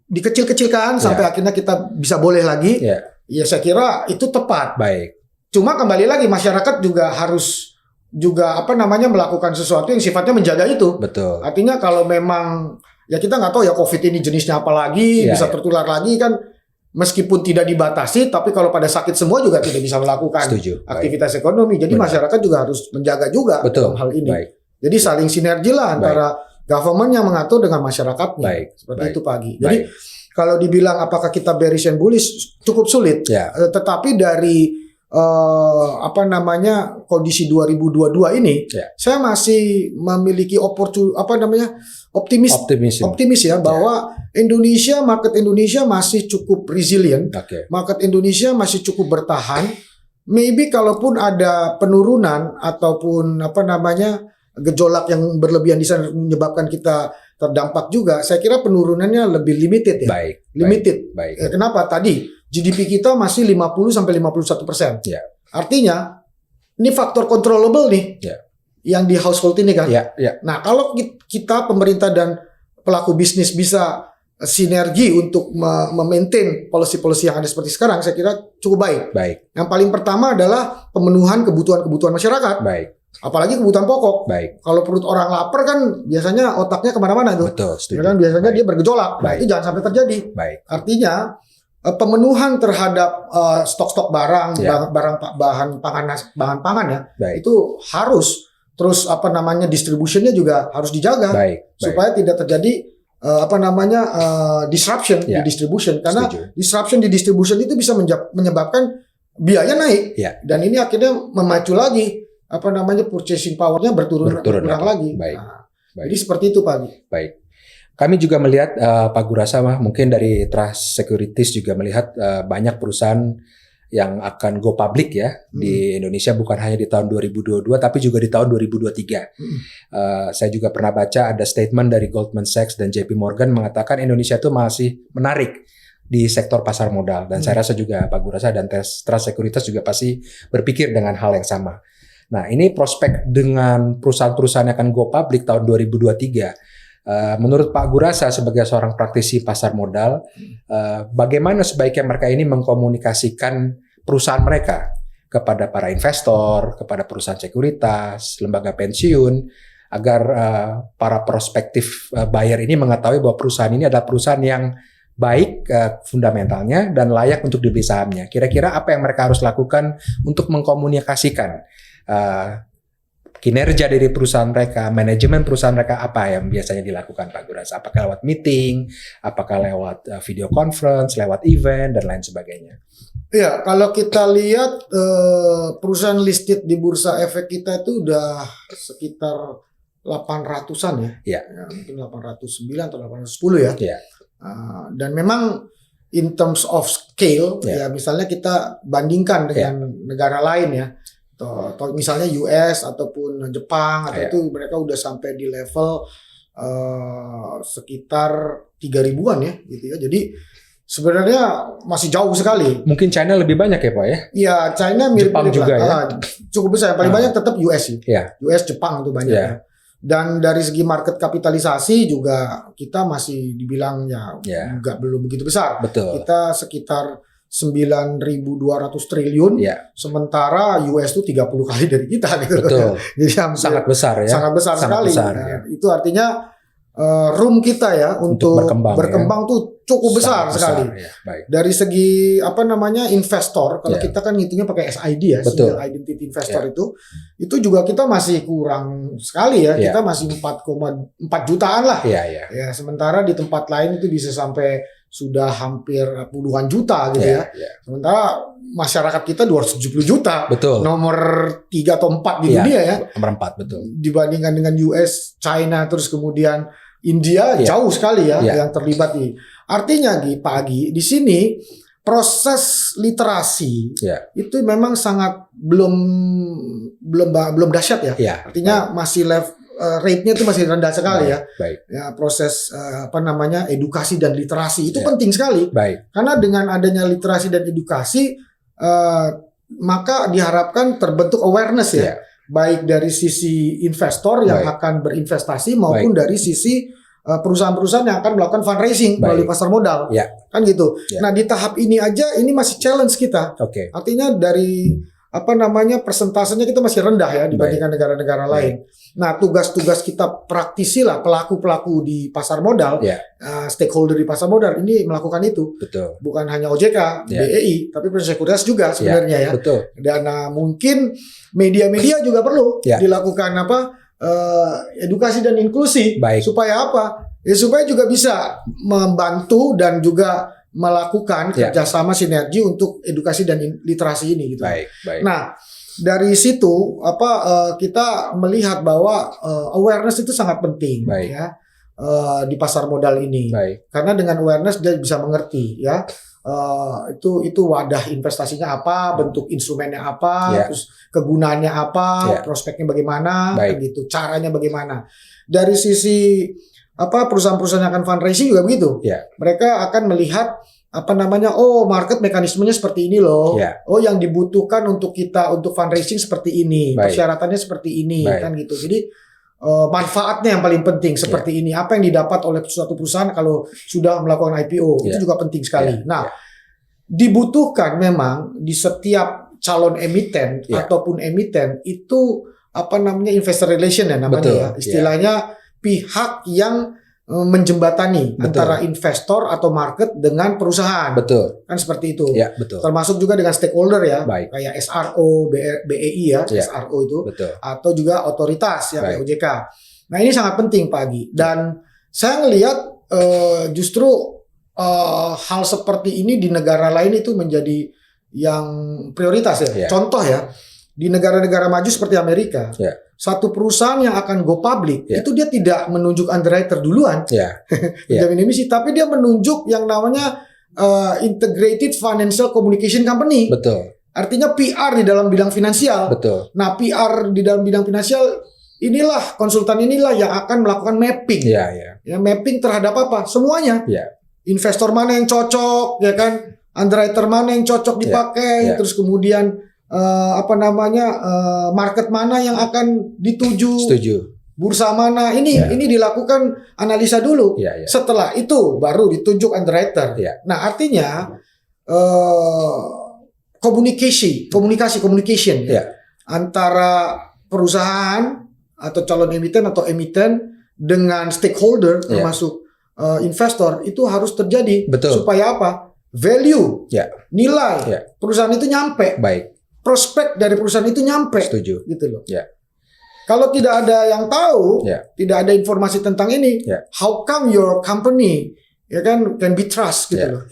dikecil-kecilkan sampai akhirnya kita bisa boleh lagi. Ya saya kira itu tepat. Cuma kembali lagi masyarakat juga harus melakukan sesuatu yang sifatnya menjaga itu. Artinya kalau memang ya kita nggak tahu ya COVID ini jenisnya apa lagi, bisa tertular lagi kan, meskipun tidak dibatasi, tapi kalau pada sakit semua juga tidak bisa melakukan aktivitas ekonomi. Jadi masyarakat juga harus menjaga juga dalam hal ini. Jadi saling sinergi lah antara government yang mengatur dengan masyarakatnya. Seperti itu Pak Agi. Jadi kalau dibilang apakah kita bearish and bullish cukup sulit. Tetapi dari kondisi 2022 ini, saya masih memiliki optimis ya bahwa market Indonesia masih cukup resilient, market Indonesia masih cukup bertahan. Maybe kalaupun ada penurunan ataupun gejolak yang berlebihan di sana menyebabkan kita terdampak juga, saya kira penurunannya lebih limited ya. Kenapa? Tadi GDP kita masih 50-51%. Artinya ini faktor controllable nih yang di household ini kan. Nah, kalau kita pemerintah dan pelaku bisnis bisa sinergi untuk memaintain policy-policy yang ada seperti sekarang, saya kira cukup baik. Baik. Yang paling pertama adalah pemenuhan kebutuhan masyarakat. Baik. Apalagi kebutuhan pokok. Baik. Kalau perut orang lapar kan biasanya otaknya kemana-mana tuh. Betul, setuju. Ya kan biasanya Baik. dia bergejolak. Nah, Baik. itu jangan sampai terjadi. Baik. Artinya pemenuhan terhadap stok-stok barang, Ya. bahan pangan ya, Baik. itu harus terus distributionnya juga harus dijaga. Baik. Supaya tidak terjadi disruption Ya. di distribution, karena Setuju. disruption di distribution itu bisa menyebabkan biaya naik. Ya. Dan ini akhirnya memacu lagi purchasing power-nya berkurang lagi. Baik. Nah, Baik. jadi seperti itu Pak Agi. Baik. Kami juga melihat Pak Gurasa mungkin dari Trust Securities juga melihat banyak perusahaan yang akan go public ya di Indonesia, bukan hanya di tahun 2022 tapi juga di tahun 2023. Saya juga pernah baca ada statement dari Goldman Sachs dan JP Morgan mengatakan Indonesia itu masih menarik di sektor pasar modal, dan saya rasa juga Pak Gurasa dan Trust Securities juga pasti berpikir dengan hal yang sama. Nah, ini prospek dengan perusahaan-perusahaan yang akan go public tahun 2023. Menurut Pak Gurasa sebagai seorang praktisi pasar modal, bagaimana sebaiknya mereka ini mengkomunikasikan perusahaan mereka kepada para investor, kepada perusahaan sekuritas, lembaga pensiun, agar para prospektif buyer ini mengetahui bahwa perusahaan ini adalah perusahaan yang baik fundamentalnya dan layak untuk dibeli sahamnya. Kira-kira apa yang mereka harus lakukan untuk mengkomunikasikan kinerja dari perusahaan mereka, manajemen perusahaan mereka, apa yang biasanya dilakukan Pak Gurasa? Apakah lewat meeting, apakah lewat video conference, lewat event, dan lain sebagainya? Ya, kalau kita lihat perusahaan listed di Bursa Efek kita itu udah sekitar 800-an ya. Ya, mungkin 809 atau 810 ya. Ya. Dan memang in terms of scale, ya misalnya kita bandingkan dengan negara lain ya. Atau misalnya US ataupun Jepang atau itu mereka udah sampai di level sekitar 3.000-an ya gitu ya. Jadi sebenarnya masih jauh sekali. Mungkin China lebih banyak ya Pak ya? Iya, China mirip-mirip juga ya. Cukup besar. Yang paling banyak tetap US sih. Ya. US, Jepang itu banyak ya. Dan dari segi market kapitalisasi juga kita masih dibilang juga belum begitu besar. Betul. Kita sekitar 9.200 triliun, sementara US itu 30 kali dari kita gitu. Betul. Jadi sangat besar ya. Sangat besar sekali. Itu artinya room kita ya untuk berkembang tuh cukup besar sekali. Ya. Baik. Dari segi investor, kalau kita kan ngitungnya pakai SID ya, Single Identity Investor itu juga kita masih kurang sekali ya. Kita masih 4,4 jutaan lah. Ya, sementara di tempat lain itu bisa sampai sudah hampir puluhan juta gitu ya. Sementara masyarakat kita 270 juta. Betul. Nomor 3 atau 4 di dunia ya. Nomor 4, betul. Dibandingkan dengan US, China, terus kemudian India jauh sekali ya yang terlibat di. Artinya Pak Agi, di sini proses literasi itu memang sangat belum dahsyat ya. Artinya masih rate-nya itu masih rendah sekali ya. Proses edukasi dan literasi itu penting sekali. Karena dengan adanya literasi dan edukasi maka diharapkan terbentuk awareness ya. Baik dari sisi investor yang akan berinvestasi maupun dari sisi perusahaan-perusahaan yang akan melakukan fundraising melalui pasar modal. Kan gitu. Nah, di tahap ini aja ini masih challenge kita. Artinya dari persentasenya kita masih rendah ya dibandingkan negara-negara lain. Nah, tugas-tugas kita praktisi lah, pelaku-pelaku di pasar modal, stakeholder di pasar modal ini melakukan itu. Betul. Bukan hanya OJK, BEI, tapi perusahaan sekuritas juga sebenarnya ya. Betul. Dan mungkin media-media juga perlu dilakukan edukasi dan inklusi. Supaya apa? Ya supaya juga bisa membantu dan juga melakukan kerjasama sinergi untuk edukasi dan literasi ini gitu. Nah, dari situ kita melihat bahwa awareness itu sangat penting ya di pasar modal ini. Karena dengan awareness dia bisa mengerti ya itu wadah investasinya apa, bentuk instrumennya apa, terus kegunaannya apa, prospeknya bagaimana, gitu, caranya bagaimana. Dari sisi perusahaan-perusahaan yang akan fundraising juga begitu. Mereka akan melihat market mekanismenya seperti ini loh. Oh, yang dibutuhkan untuk kita untuk fundraising seperti ini, persyaratannya seperti ini, kan gitu. Jadi manfaatnya yang paling penting seperti ini. Apa yang didapat oleh suatu perusahaan kalau sudah melakukan IPO itu juga penting sekali. Nah, dibutuhkan memang di setiap calon emiten ataupun emiten itu apa namanya investor relation ya namanya. Betul, ya istilahnya pihak yang menjembatani antara investor atau market dengan perusahaan. Betul. Kan seperti itu. Ya, betul. Termasuk juga dengan stakeholder ya. Baik. Kayak SRO, BEI ya, SRO itu. Betul. Atau juga otoritas ya kayak OJK. Nah, ini sangat penting Pak Agi. Dan saya ngelihat justru hal seperti ini di negara lain itu menjadi yang prioritas ya. Contoh ya, di negara-negara maju seperti Amerika, satu perusahaan yang akan go public itu dia tidak menunjuk underwriter duluan, penjamin emisi, tapi dia menunjuk yang namanya Integrated Financial Communication Company. Betul. Artinya PR di dalam bidang finansial. Betul. Nah, PR di dalam bidang finansial inilah konsultan inilah yang akan melakukan mapping. Ya, mapping terhadap apa? Semuanya. Investor mana yang cocok, ya kan? Underwriter mana yang cocok dipakai, terus kemudian market mana yang akan dituju. Setuju. Bursa mana ini dilakukan analisa dulu. Setelah itu baru ditunjuk underwriter. Nah, artinya communication antara perusahaan atau calon emiten dengan stakeholder termasuk investor itu harus terjadi. Betul. Supaya apa? Value, nilai perusahaan itu nyampe. Baik. Prospek dari perusahaan itu nyampe. Setuju. Gitu loh. Kalau tidak ada yang tahu, tidak ada informasi tentang ini, how come your company can be trust gitu loh.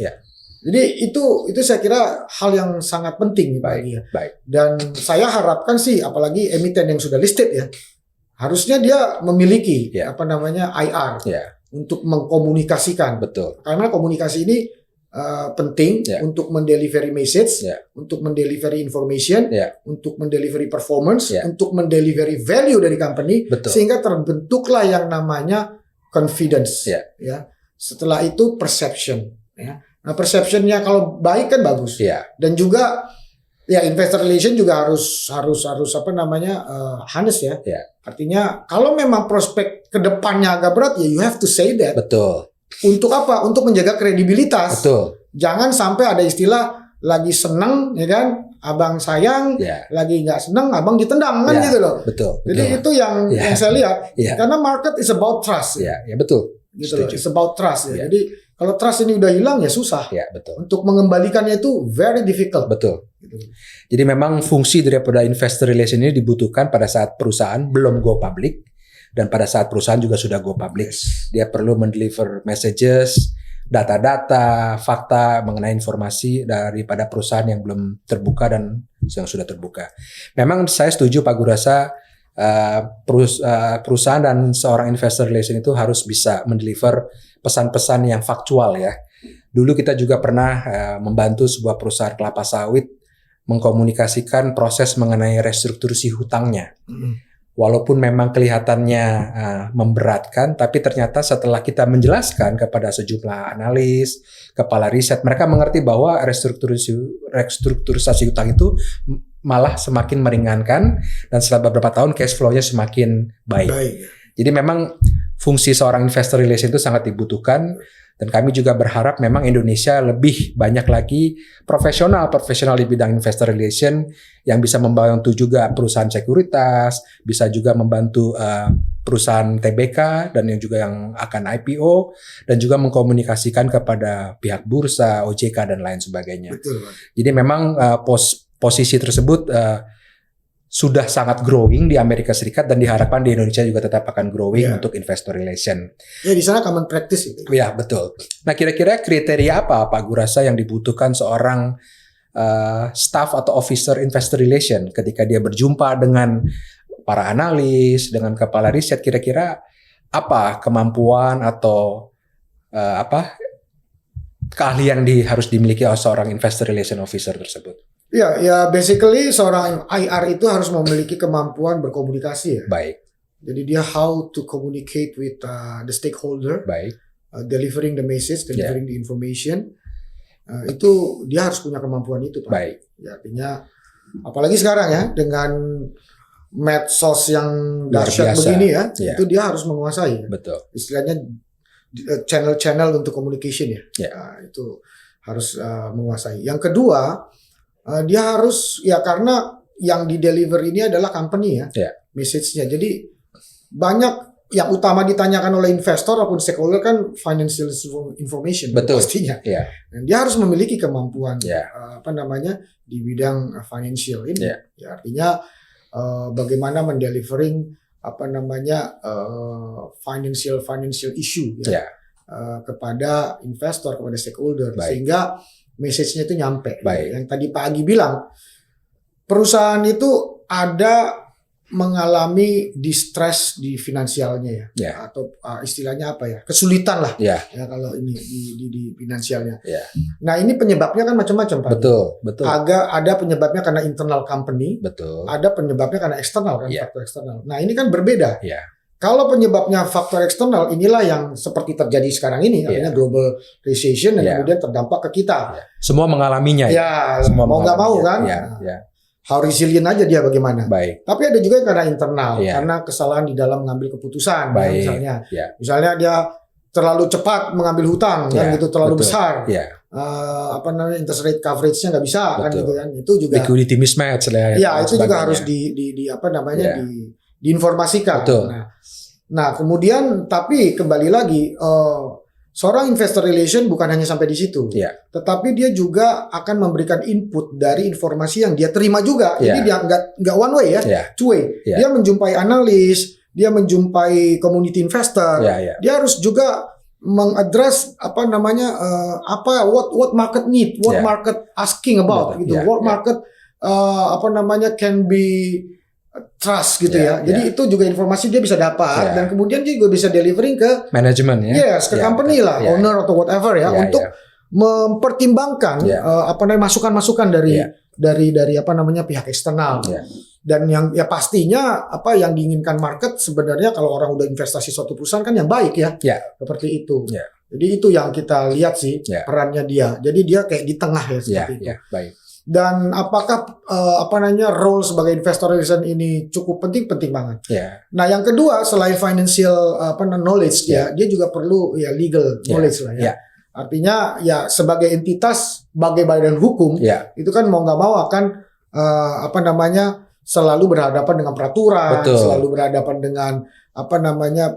Jadi itu saya kira hal yang sangat penting bagi Baik. Dan saya harapkan sih apalagi emiten yang sudah listed ya, harusnya dia memiliki IR untuk mengkomunikasikan. Betul. Karena komunikasi ini penting untuk mendelivery message, untuk mendelivery information, untuk mendelivery performance, untuk mendelivery value dari company, sehingga terbentuklah yang namanya confidence. Setelah itu perception. Nah, perceptionnya kalau baik kan bagus. Dan juga investor relation juga harus honest ya. Artinya kalau memang prospek kedepannya agak berat ya you have to say that. Betul. Untuk apa? Untuk menjaga kredibilitas. Betul. Jangan sampai ada istilah lagi seneng ya kan, abang sayang, lagi nggak seneng, abang ditendang kan gitu loh. Betul. Jadi itu yang saya lihat. Karena market is about trust. Betul. Gitu loh. It's about trust ya. Jadi kalau trust ini udah hilang ya susah. Betul. Untuk mengembalikannya itu very difficult. Betul. Gitu. Jadi memang fungsi daripada investor relation ini dibutuhkan pada saat perusahaan belum go public. Dan pada saat perusahaan juga sudah go public, dia perlu mendeliver messages, data-data, fakta mengenai informasi daripada perusahaan yang belum terbuka dan yang sudah terbuka. Memang saya setuju Pak Gurasa, perusahaan dan seorang investor relation itu harus bisa mendeliver pesan-pesan yang faktual ya. Dulu kita juga pernah membantu sebuah perusahaan kelapa sawit mengkomunikasikan proses mengenai restrukturasi hutangnya. Walaupun memang kelihatannya memberatkan, tapi ternyata setelah kita menjelaskan kepada sejumlah analis, kepala riset, mereka mengerti bahwa restrukturisasi hutang itu malah semakin meringankan dan setelah beberapa tahun cash flow-nya semakin baik. Jadi memang fungsi seorang investor relation itu sangat dibutuhkan. Dan kami juga berharap memang Indonesia lebih banyak lagi profesional di bidang investor relation yang bisa membantu juga perusahaan sekuritas, bisa juga membantu perusahaan TBK dan yang juga yang akan IPO dan juga mengkomunikasikan kepada pihak bursa, OJK dan lain sebagainya. Betul. Jadi memang posisi tersebut sudah sangat growing di Amerika Serikat dan diharapkan di Indonesia juga tetap akan growing untuk investor relation. Ya di sana common practice itu. Ya betul. Nah kira-kira kriteria apa Pak Gurasa yang dibutuhkan seorang staff atau officer investor relation ketika dia berjumpa dengan para analis, dengan kepala riset, kira-kira apa kemampuan atau keahlian harus dimiliki oleh seorang investor relation officer tersebut? Ya basically seorang IR itu harus memiliki kemampuan berkomunikasi ya. Baik. Jadi dia how to communicate with the stakeholder. Baik. Delivering the message, delivering the information. Itu dia harus punya kemampuan itu Pak. Baik. Ya, artinya apalagi sekarang ya dengan medsos yang Luar dahsyat biasa. begini ya, Ya. itu dia harus menguasai. Betul. Istilahnya channel-channel untuk communication ya. Ya. Nah, itu harus menguasai. Yang kedua, dia harus ya karena yang di deliver ini adalah company ya, message-nya. Jadi banyak yang utama ditanyakan oleh investor ataupun stakeholder kan financial information. Betul. Pastinya. Ya. Dan dia harus memiliki kemampuan Ya. di bidang financial ini. Ya. Ya, artinya bagaimana mendelivering financial issue ya. Kepada investor, kepada stakeholder. Baik. Sehingga message-nya itu nyampe. Baik. Yang tadi Pak Agi bilang, perusahaan itu ada mengalami distress di finansialnya ya. Atau istilahnya apa ya, kesulitan lah ya kalau ini di finansialnya. Nah ini penyebabnya kan macam-macam Pak. Betul. Ada penyebabnya karena internal company, ada penyebabnya karena eksternal kan, faktor eksternal. Nah ini kan berbeda. Kalau penyebabnya faktor eksternal, inilah yang seperti terjadi sekarang ini, artinya global recession dan kemudian terdampak ke kita. Semua mengalaminya. Semua mau nggak mau kan. How resilient aja dia bagaimana. Baik. Tapi ada juga yang karena internal, karena kesalahan di dalam mengambil keputusan. Misalnya dia terlalu cepat mengambil hutang, kan gitu terlalu besar. Interest rate coverage-nya nggak bisa, kan gitu kan. Itu juga liquidity mismatch lah. Itu juga harus diinformasikan. Nah, kemudian tapi kembali lagi seorang investor relation bukan hanya sampai di situ, tetapi dia juga akan memberikan input dari informasi yang dia terima juga. Jadi dia nggak one way two way. Dia menjumpai analis, dia menjumpai community investor, dia harus juga mengadres what market need, what market asking about, gitu, what market can be trust gitu ya. Jadi itu juga informasi dia bisa dapat dan kemudian dia juga bisa delivering ke manajemen ke company lah, owner atau whatever untuk mempertimbangkan masukan-masukan dari pihak eksternal. Dan yang pastinya yang diinginkan market sebenarnya kalau orang udah investasi suatu perusahaan kan yang baik seperti itu. Jadi itu yang kita lihat sih perannya dia. Jadi dia kayak di tengah seperti itu. Baik. Dan apakah role sebagai investor relation ini cukup penting banget. Nah, yang kedua selain financial knowledge dia juga perlu legal knowledge lah ya. Artinya sebagai entitas sebagai badan hukum itu kan mau nggak mau akan selalu berhadapan dengan peraturan, selalu berhadapan dengan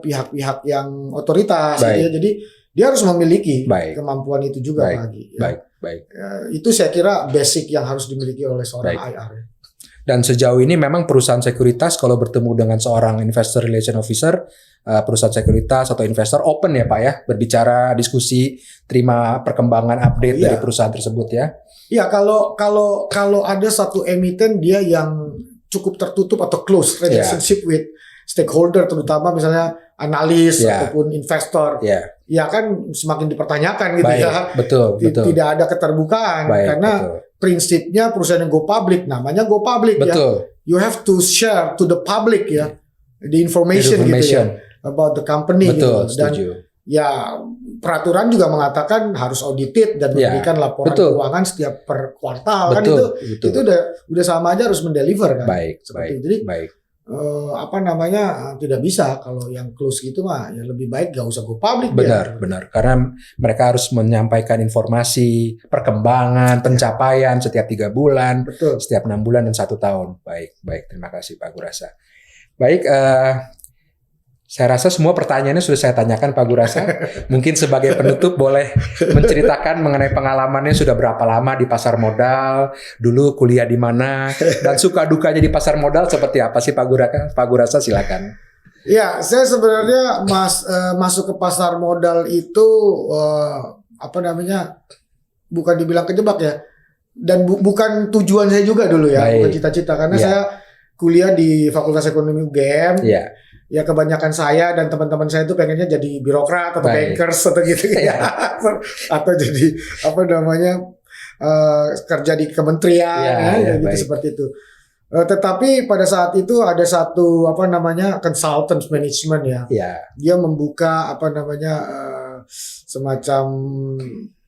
pihak-pihak yang otoritas gitu ya. Jadi dia harus memiliki kemampuan itu juga lagi. Baik. Itu saya kira basic yang harus dimiliki oleh seorang IR. Dan sejauh ini memang perusahaan sekuritas kalau bertemu dengan seorang investor relation officer, perusahaan sekuritas atau investor open ya Pak ya, berbicara, diskusi, terima perkembangan update dari perusahaan tersebut ya. Iya, kalau ada satu emiten dia yang cukup tertutup atau close relationship with stakeholder, terutama misalnya analis ataupun investor, ya kan semakin dipertanyakan gitu ya. Betul. Tidak ada keterbukaan karena prinsipnya perusahaan yang go public, namanya go public ya. You have to share to the public the information gitu ya about the company gitu. Dan peraturan juga mengatakan harus audited dan memberikan laporan keuangan setiap per kuartal kan itu udah sama aja harus mendeliver kan. Jadi tidak bisa kalau yang close gitu mah lebih baik gak usah go public. Benar karena mereka harus menyampaikan informasi perkembangan pencapaian setiap 3 bulan, setiap 6 bulan dan 1 tahun. Baik, terima kasih Pak Gurasa. Baik, saya rasa semua pertanyaannya sudah saya tanyakan Pak Gurasa. Mungkin sebagai penutup boleh menceritakan mengenai pengalamannya sudah berapa lama di pasar modal, dulu kuliah di mana, dan suka dukanya di pasar modal seperti apa sih Pak Gurasa, silakan. Ya, saya sebenarnya masuk ke pasar modal itu bukan dibilang kejebak ya, dan bukan tujuan saya juga dulu ya, bukan cita-cita karena saya kuliah di Fakultas Ekonomi UGM. Ya kebanyakan saya dan teman-teman saya itu pengennya jadi birokrat atau bankers atau gitu ya, atau jadi kerja di kementerian gitu seperti itu. Tetapi pada saat itu ada satu consultant management ya. Dia membuka semacam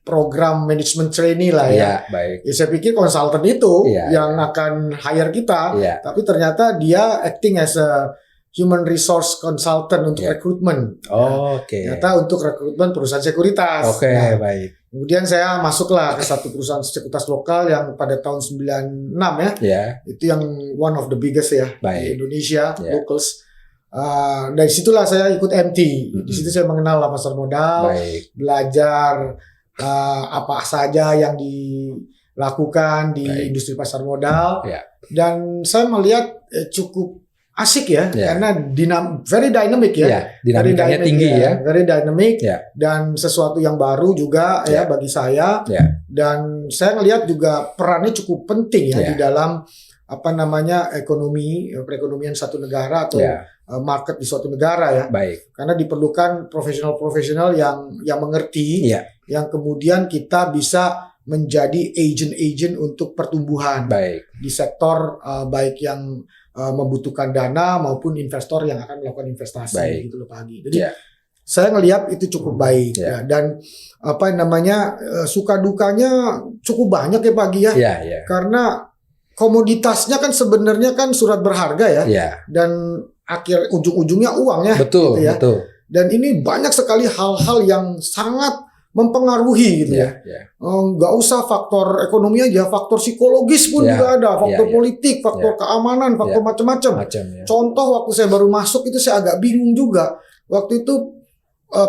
program management trainee lah ya. Baik. Ya saya pikir konsultan itu Iya, yang akan hire kita, Iya. tapi ternyata dia acting as a human resource consultant untuk Iya. rekrutmen. Oke. Ternyata untuk rekrutmen perusahaan sekuritas. Oke, Nah, baik. kemudian saya masuklah ke satu perusahaan sekuritas lokal yang pada tahun 96 ya. Ya, Itu yang one of the biggest ya di baik. Indonesia, Ya. locals. Dari situlah saya ikut MT. Di situ saya mengenal pasar modal, Baik. belajar apa saja yang dilakukan di Baik. industri pasar modal. Ya. Dan saya melihat cukup asik ya, Ya. karena very dynamic ya. Ya, dinamikanya Very tinggi dynamic, ya. Very dynamic Ya. dan sesuatu yang baru juga Ya. ya bagi saya. Ya. Dan saya melihat juga perannya cukup penting ya Ya. di dalam apa namanya perekonomian satu negara atau Ya, market di suatu negara ya. baik. Karena diperlukan profesional-profesional yang mengerti, Iya. yang kemudian kita bisa menjadi agent-agent untuk pertumbuhan Baik. di sektor baik yang membutuhkan dana maupun investor yang akan melakukan investasi Baik. gitu loh Pak Hagi. Jadi Iya. saya ngelihat itu cukup baik Iya. ya. Dan apa namanya suka dukanya cukup banyak ya Pak Hagi ya. Iya, iya. Karena komoditasnya kan sebenarnya kan surat berharga ya. Iya. Dan akhir ujung-ujungnya uang ya. Betul, gitu ya. betul. Dan ini banyak sekali hal-hal yang sangat mempengaruhi gitu ya. Iya. Nggak usah faktor ekonomi aja, faktor psikologis pun Ya, juga ada, faktor ya, ya. politik, faktor keamanan, faktor macam-macam. Macam ya. Contoh waktu saya baru masuk itu saya agak bingung juga. Waktu itu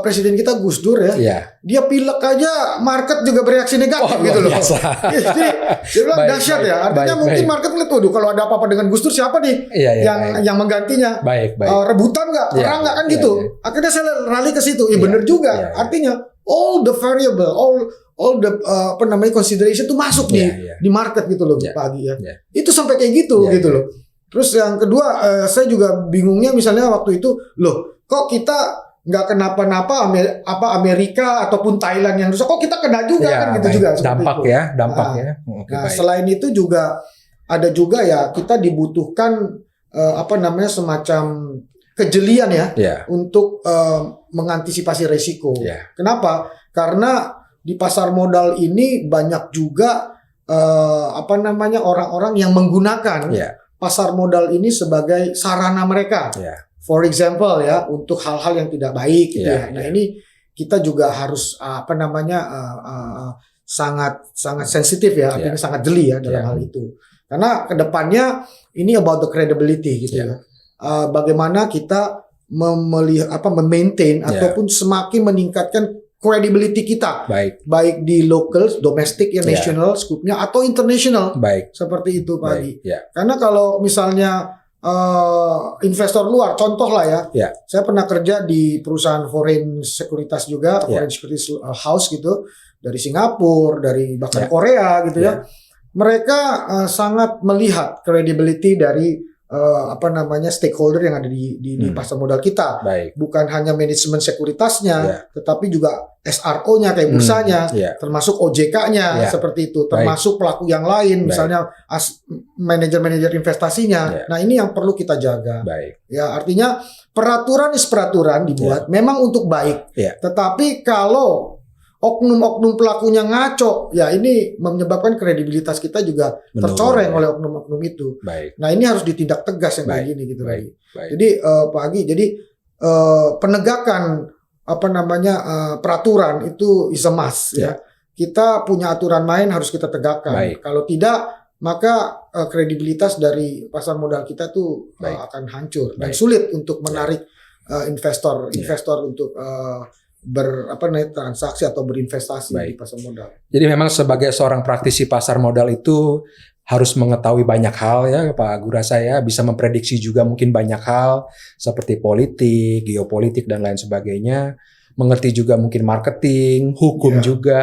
presiden kita Gus Dur ya, Iya. dia pilek aja market juga bereaksi negatif gitu loh. Biasa. Jadi dia bilang Baik, dahsyat baik, ya. Artinya baik, mungkin baik. market ngeliat, waduh kalau ada apa-apa dengan Gus Dur siapa nih Iya, iya. yang menggantinya? Baik, baik. Rebutan nggak, Iya, perang nggak kan iya, gitu. iya. Akhirnya saya rally ke situ. Iya, Bener juga. iya, iya. Artinya all the variable, all the apa namanya consideration itu masuk Iya, iya. di market gitu loh Iya, pagi ya. iya. Itu sampai kayak gitu Iya, gitu iya. loh. Terus yang kedua saya juga bingungnya misalnya waktu itu loh kok kita nggak kenapa-napa Amerika ataupun Thailand yang rusak kok kita kena juga Ya, kan gitu baik. juga seperti Dampak itu. ya, dampaknya. Oke, Nah, baik. selain itu juga ada juga ya kita dibutuhkan apa namanya semacam kejelian ya Ya, untuk mengantisipasi resiko. ya. Kenapa? Karena di pasar modal ini banyak juga apa namanya orang-orang yang menggunakan Ya. pasar modal ini sebagai sarana mereka. Ya. For example ya, untuk hal-hal yang tidak baik gitu Ya, ya. Nah, ya. ini kita juga harus apa namanya sangat sensitif ya, artinya sangat jeli ya dalam Ya. hal itu. Karena kedepannya ini about the credibility gitu Ya. ya. Bagaimana kita memaintain Ya. ataupun semakin meningkatkan credibility kita, Baik, baik di local, domestik ya, Ya. national scope-nya atau international baik, seperti itu Pak Adi. baik. Ya, Karena kalau misalnya investor luar, contoh lah ya, Ya. saya pernah kerja di perusahaan foreign sekuritas juga, Ya. foreign securities house gitu, dari Singapura, dari bahkan Ya. Korea gitu ya. Ya. Mereka sangat melihat credibility dari apa namanya stakeholder yang ada di pasar modal kita. baik. Bukan hanya manajemen sekuritasnya, Ya. tetapi juga SRO-nya kayak bursanya, Ya, termasuk OJK-nya Ya. seperti itu, Baik. termasuk pelaku yang lain, Baik. misalnya manajer-manajer investasinya. Ya. Nah, ini yang perlu kita jaga. baik. Ya, artinya peraturan dibuat memang untuk baik. Ya. Tetapi kalau oknum-oknum pelakunya ngaco, ya ini menyebabkan kredibilitas kita juga Menurun, tercoreng ya. oleh oknum-oknum itu. Baik, Nah, ini harus ditindak tegas yang kayak Baik. gini gitu Baik. lagi. baik. Jadi Pak Agi, jadi penegakan apa namanya peraturan itu is a must ya. Kita punya aturan main harus kita tegakkan. Baik. Kalau tidak maka kredibilitas dari pasar modal kita tuh Baik. akan hancur dan Baik. sulit untuk menarik investor Ya. untuk transaksi atau berinvestasi Baik. di pasar modal. Jadi memang sebagai seorang praktisi pasar modal itu harus mengetahui banyak hal ya Pak Gura, saya bisa memprediksi juga mungkin banyak hal seperti politik, geopolitik dan lain sebagainya. Mengerti juga mungkin marketing, hukum Iya. juga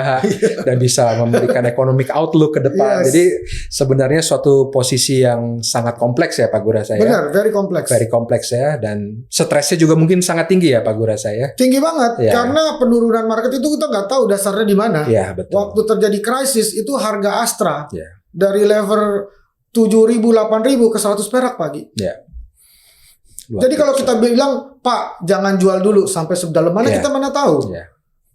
dan bisa memberikan economic outlook ke depan. Yes. Jadi sebenarnya suatu posisi yang sangat kompleks ya Pak Gura saya. Benar, very kompleks. Very kompleks ya dan stresnya juga mungkin sangat tinggi ya Pak Gura saya. Tinggi banget Ya. karena penurunan market itu kita nggak tahu dasarnya di mana. Iya, betul. Waktu terjadi krisis itu harga Astra Ya. dari level 7.000 8.000 ke 100 perak pagi. Ya. Luar Jadi kalau biasa. kita bilang, Pak, jangan jual dulu sampai sedalam mana Ya. kita mana tahu. Ya.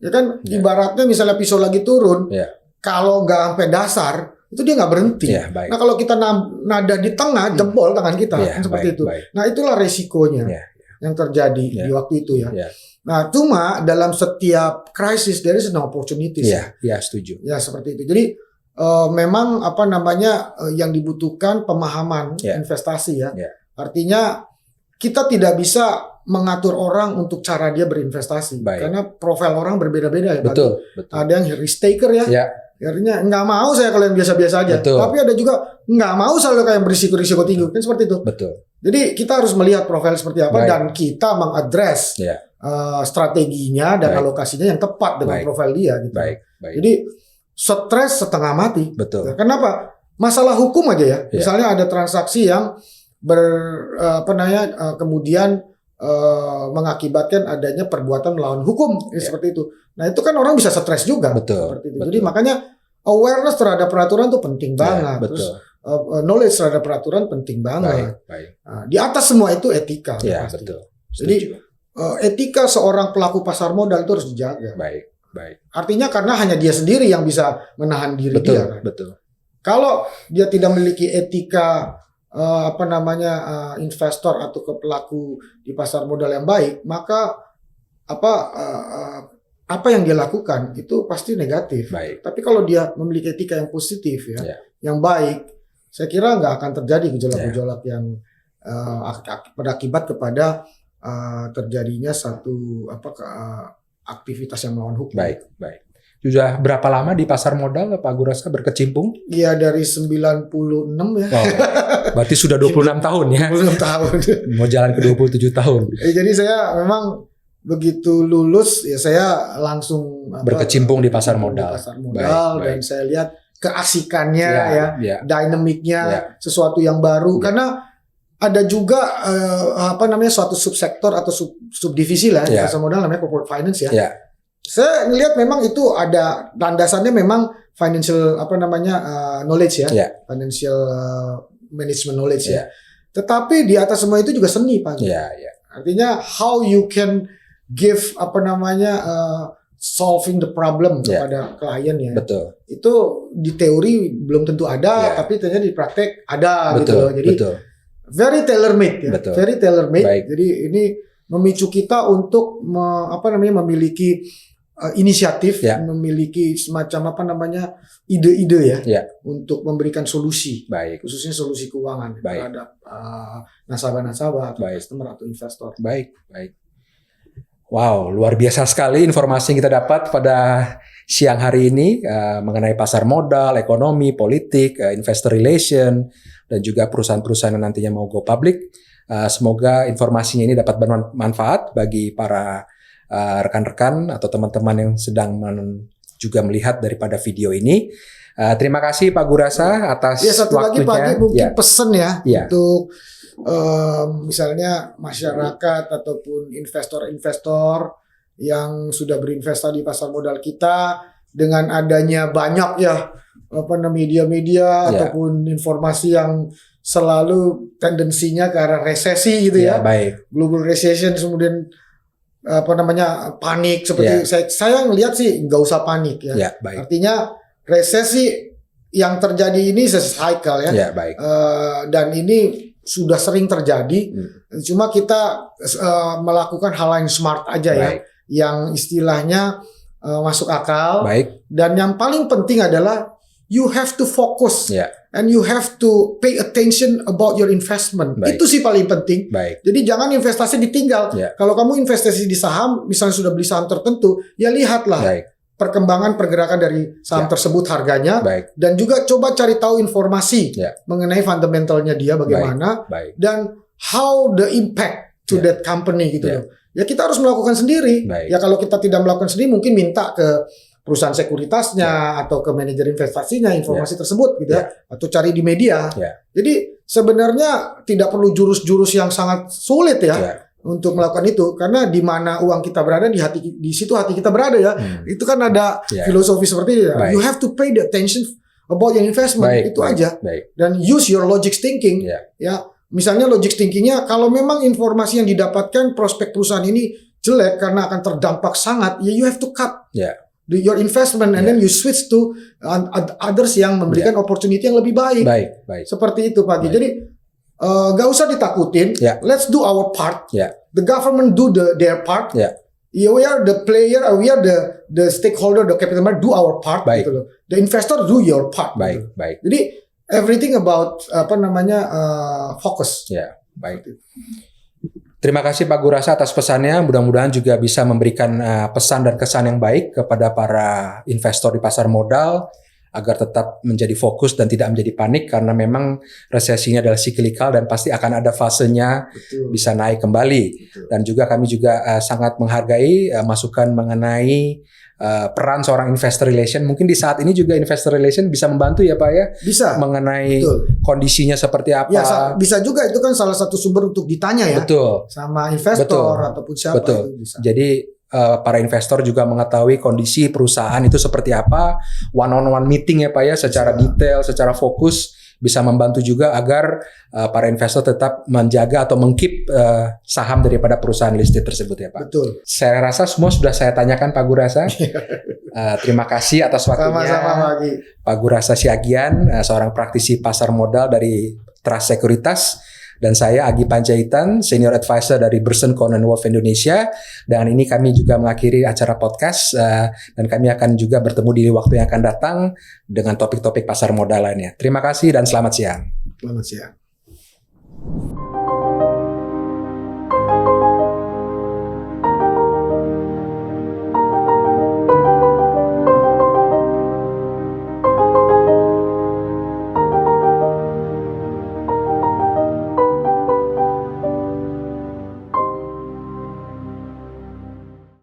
Ya kan ibaratnya misalnya pisau lagi turun, kalau nggak sampai dasar itu dia nggak berhenti. Nah kalau kita nada di tengah, jebol tangan kita kan seperti itu. Nah itulah resikonya yang terjadi di waktu itu ya. Nah cuma dalam setiap krisis there is an opportunity. Ya setuju. Ya seperti itu. Jadi memang yang dibutuhkan pemahaman investasi ya. Artinya kita tidak bisa mengatur orang untuk cara dia berinvestasi karena profil orang berbeda-beda ya. Betul. Ada yang risk taker ya. Artinya nggak mau saya kalau yang biasa-biasa aja. Tapi ada juga nggak mau selalu kayak berisiko-risiko tinggi kan seperti itu. Jadi kita harus melihat profil seperti apa dan kita mengadres strateginya dan alokasinya yang tepat dengan profil dia. Gitu. Jadi stres setengah mati. Ya, kenapa? Masalah hukum aja ya. Misalnya ada transaksi yang kemudian mengakibatkan adanya perbuatan melawan hukum seperti itu. Nah itu kan orang bisa stres juga. Seperti itu. Jadi makanya awareness terhadap peraturan itu penting banget. Terus knowledge terhadap peraturan penting banget. Nah, di atas semua itu etika. Pasti. Jadi etika seorang pelaku pasar modal itu harus dijaga. Artinya karena hanya dia sendiri yang bisa menahan diri dia. Kan? Kalau dia tidak memiliki etika investor atau pelaku di pasar modal yang baik, maka apa yang dia lakukan itu pasti negatif. Tapi kalau dia memiliki etika yang positif yang baik, saya kira nggak akan terjadi gejolak-gejolak yang berakibat kepada terjadinya satu aktivitas yang melawan hukum. Baik. Sudah berapa lama di pasar modal Pak Gurasa berkecimpung? Iya dari 96 ya. Wow. Berarti sudah 26 tahun ya. 26 tahun. Mau jalan ke 27 tahun. Jadi saya memang begitu lulus ya saya langsung berkecimpung di pasar modal. Baik. Dan saya lihat keasikannya dinamiknya sesuatu yang baru karena ada juga suatu subsektor atau subdivisi lah di pasar modal namanya corporate finance ya. Saya ngelihat memang itu ada landasannya memang financial knowledge financial management knowledge Tetapi di atas semua itu juga seni Pak. Artinya how you can give solving the problem kepada klien ya. Itu di teori belum tentu ada, tapi ternyata di praktek ada gitu loh. Jadi very tailor made ya. Very tailor made. Jadi ini memicu kita untuk memiliki inisiatif, memiliki semacam ide-ide untuk memberikan solusi, khususnya solusi keuangan terhadap nasabah-nasabah, atau customer atau investor. Baik. Wow, luar biasa sekali informasi yang kita dapat pada siang hari ini mengenai pasar modal, ekonomi, politik, investor relation, dan juga perusahaan-perusahaan yang nantinya mau go public. Semoga informasinya ini dapat bermanfaat bagi para rekan-rekan atau teman-teman yang sedang juga melihat daripada video ini. Terima kasih Pak Gurasa atas satu waktunya. Lagi Pak, mungkin pesen untuk misalnya masyarakat ataupun investor-investor yang sudah berinvestasi di pasar modal kita, dengan adanya banyak media-media ataupun informasi yang selalu tendensinya ke arah resesi gitu global recession, kemudian panik seperti saya ngelihat sih nggak usah panik artinya resesi yang terjadi ini cycle dan ini sudah sering terjadi, cuma kita melakukan hal yang smart aja yang istilahnya masuk akal. Dan yang paling penting adalah you have to focus and you have to pay attention about your investment. Itu sih paling penting. Jadi jangan investasi ditinggal. Kalau kamu investasi di saham, misalnya sudah beli saham tertentu, ya lihatlah perkembangan pergerakan dari saham tersebut harganya, dan juga coba cari tahu informasi mengenai fundamentalnya dia bagaimana, dan how the impact to that company gitu loh. Ya kita harus melakukan sendiri. Ya kalau kita tidak melakukan sendiri, mungkin minta ke perusahaan sekuritasnya atau ke manajer investasinya informasi tersebut gitu atau cari di media. Jadi sebenarnya tidak perlu jurus-jurus yang sangat sulit untuk melakukan itu, karena di mana uang kita berada di situ hati kita berada Itu kan ada filosofi seperti itu You have to pay the attention about your investment itu aja. Dan use your logic thinking Misalnya logic thinkingnya, kalau memang informasi yang didapatkan prospek perusahaan ini jelek karena akan terdampak sangat, you have to cut your investment and then you switch to others yang memberikan opportunity yang lebih baik. Baik. Seperti itu Pak Gi. Jadi gak usah ditakutin. Let's do our part. The government do their part. We are the player, we are the stakeholder, the capital market, do our part. Gitu loh. The investor do your part. Baik. Jadi everything about fokus. Baik. Terima kasih Pak Gurasa atas pesannya. Mudah-mudahan juga bisa memberikan pesan dan kesan yang baik kepada para investor di pasar modal agar tetap menjadi fokus dan tidak menjadi panik karena memang resesinya adalah cyclical dan pasti akan ada fasenya bisa naik kembali. Dan juga kami juga sangat menghargai masukan mengenai peran seorang investor relation. Mungkin di saat ini juga investor relation bisa membantu ya Pak ya? Bisa. Mengenai kondisinya seperti apa. Ya, bisa juga, itu kan salah satu sumber untuk ditanya ya. Betul. Sama investor ataupun siapa. Betul. Itu bisa. Jadi para investor juga mengetahui kondisi perusahaan itu seperti apa. One-on-one meeting ya Pak ya, secara detail, secara fokus. Bisa membantu juga agar para investor tetap menjaga atau meng-keep saham daripada perusahaan listed tersebut ya Pak. Betul. Saya rasa semua sudah saya tanyakan Pak Gurasa. Terima kasih atas waktunya. Sama-sama Pak Gi. Pak Gurasa Siagian, seorang praktisi pasar modal dari Trust Sekuritas. Dan saya Agi Panjaitan, Senior Advisor dari Bersen Conan Wolf Indonesia. Dan ini kami juga mengakhiri acara podcast. Dan kami akan juga bertemu di waktu yang akan datang dengan topik-topik pasar modal lainnya. Terima kasih dan selamat siang. Selamat siang.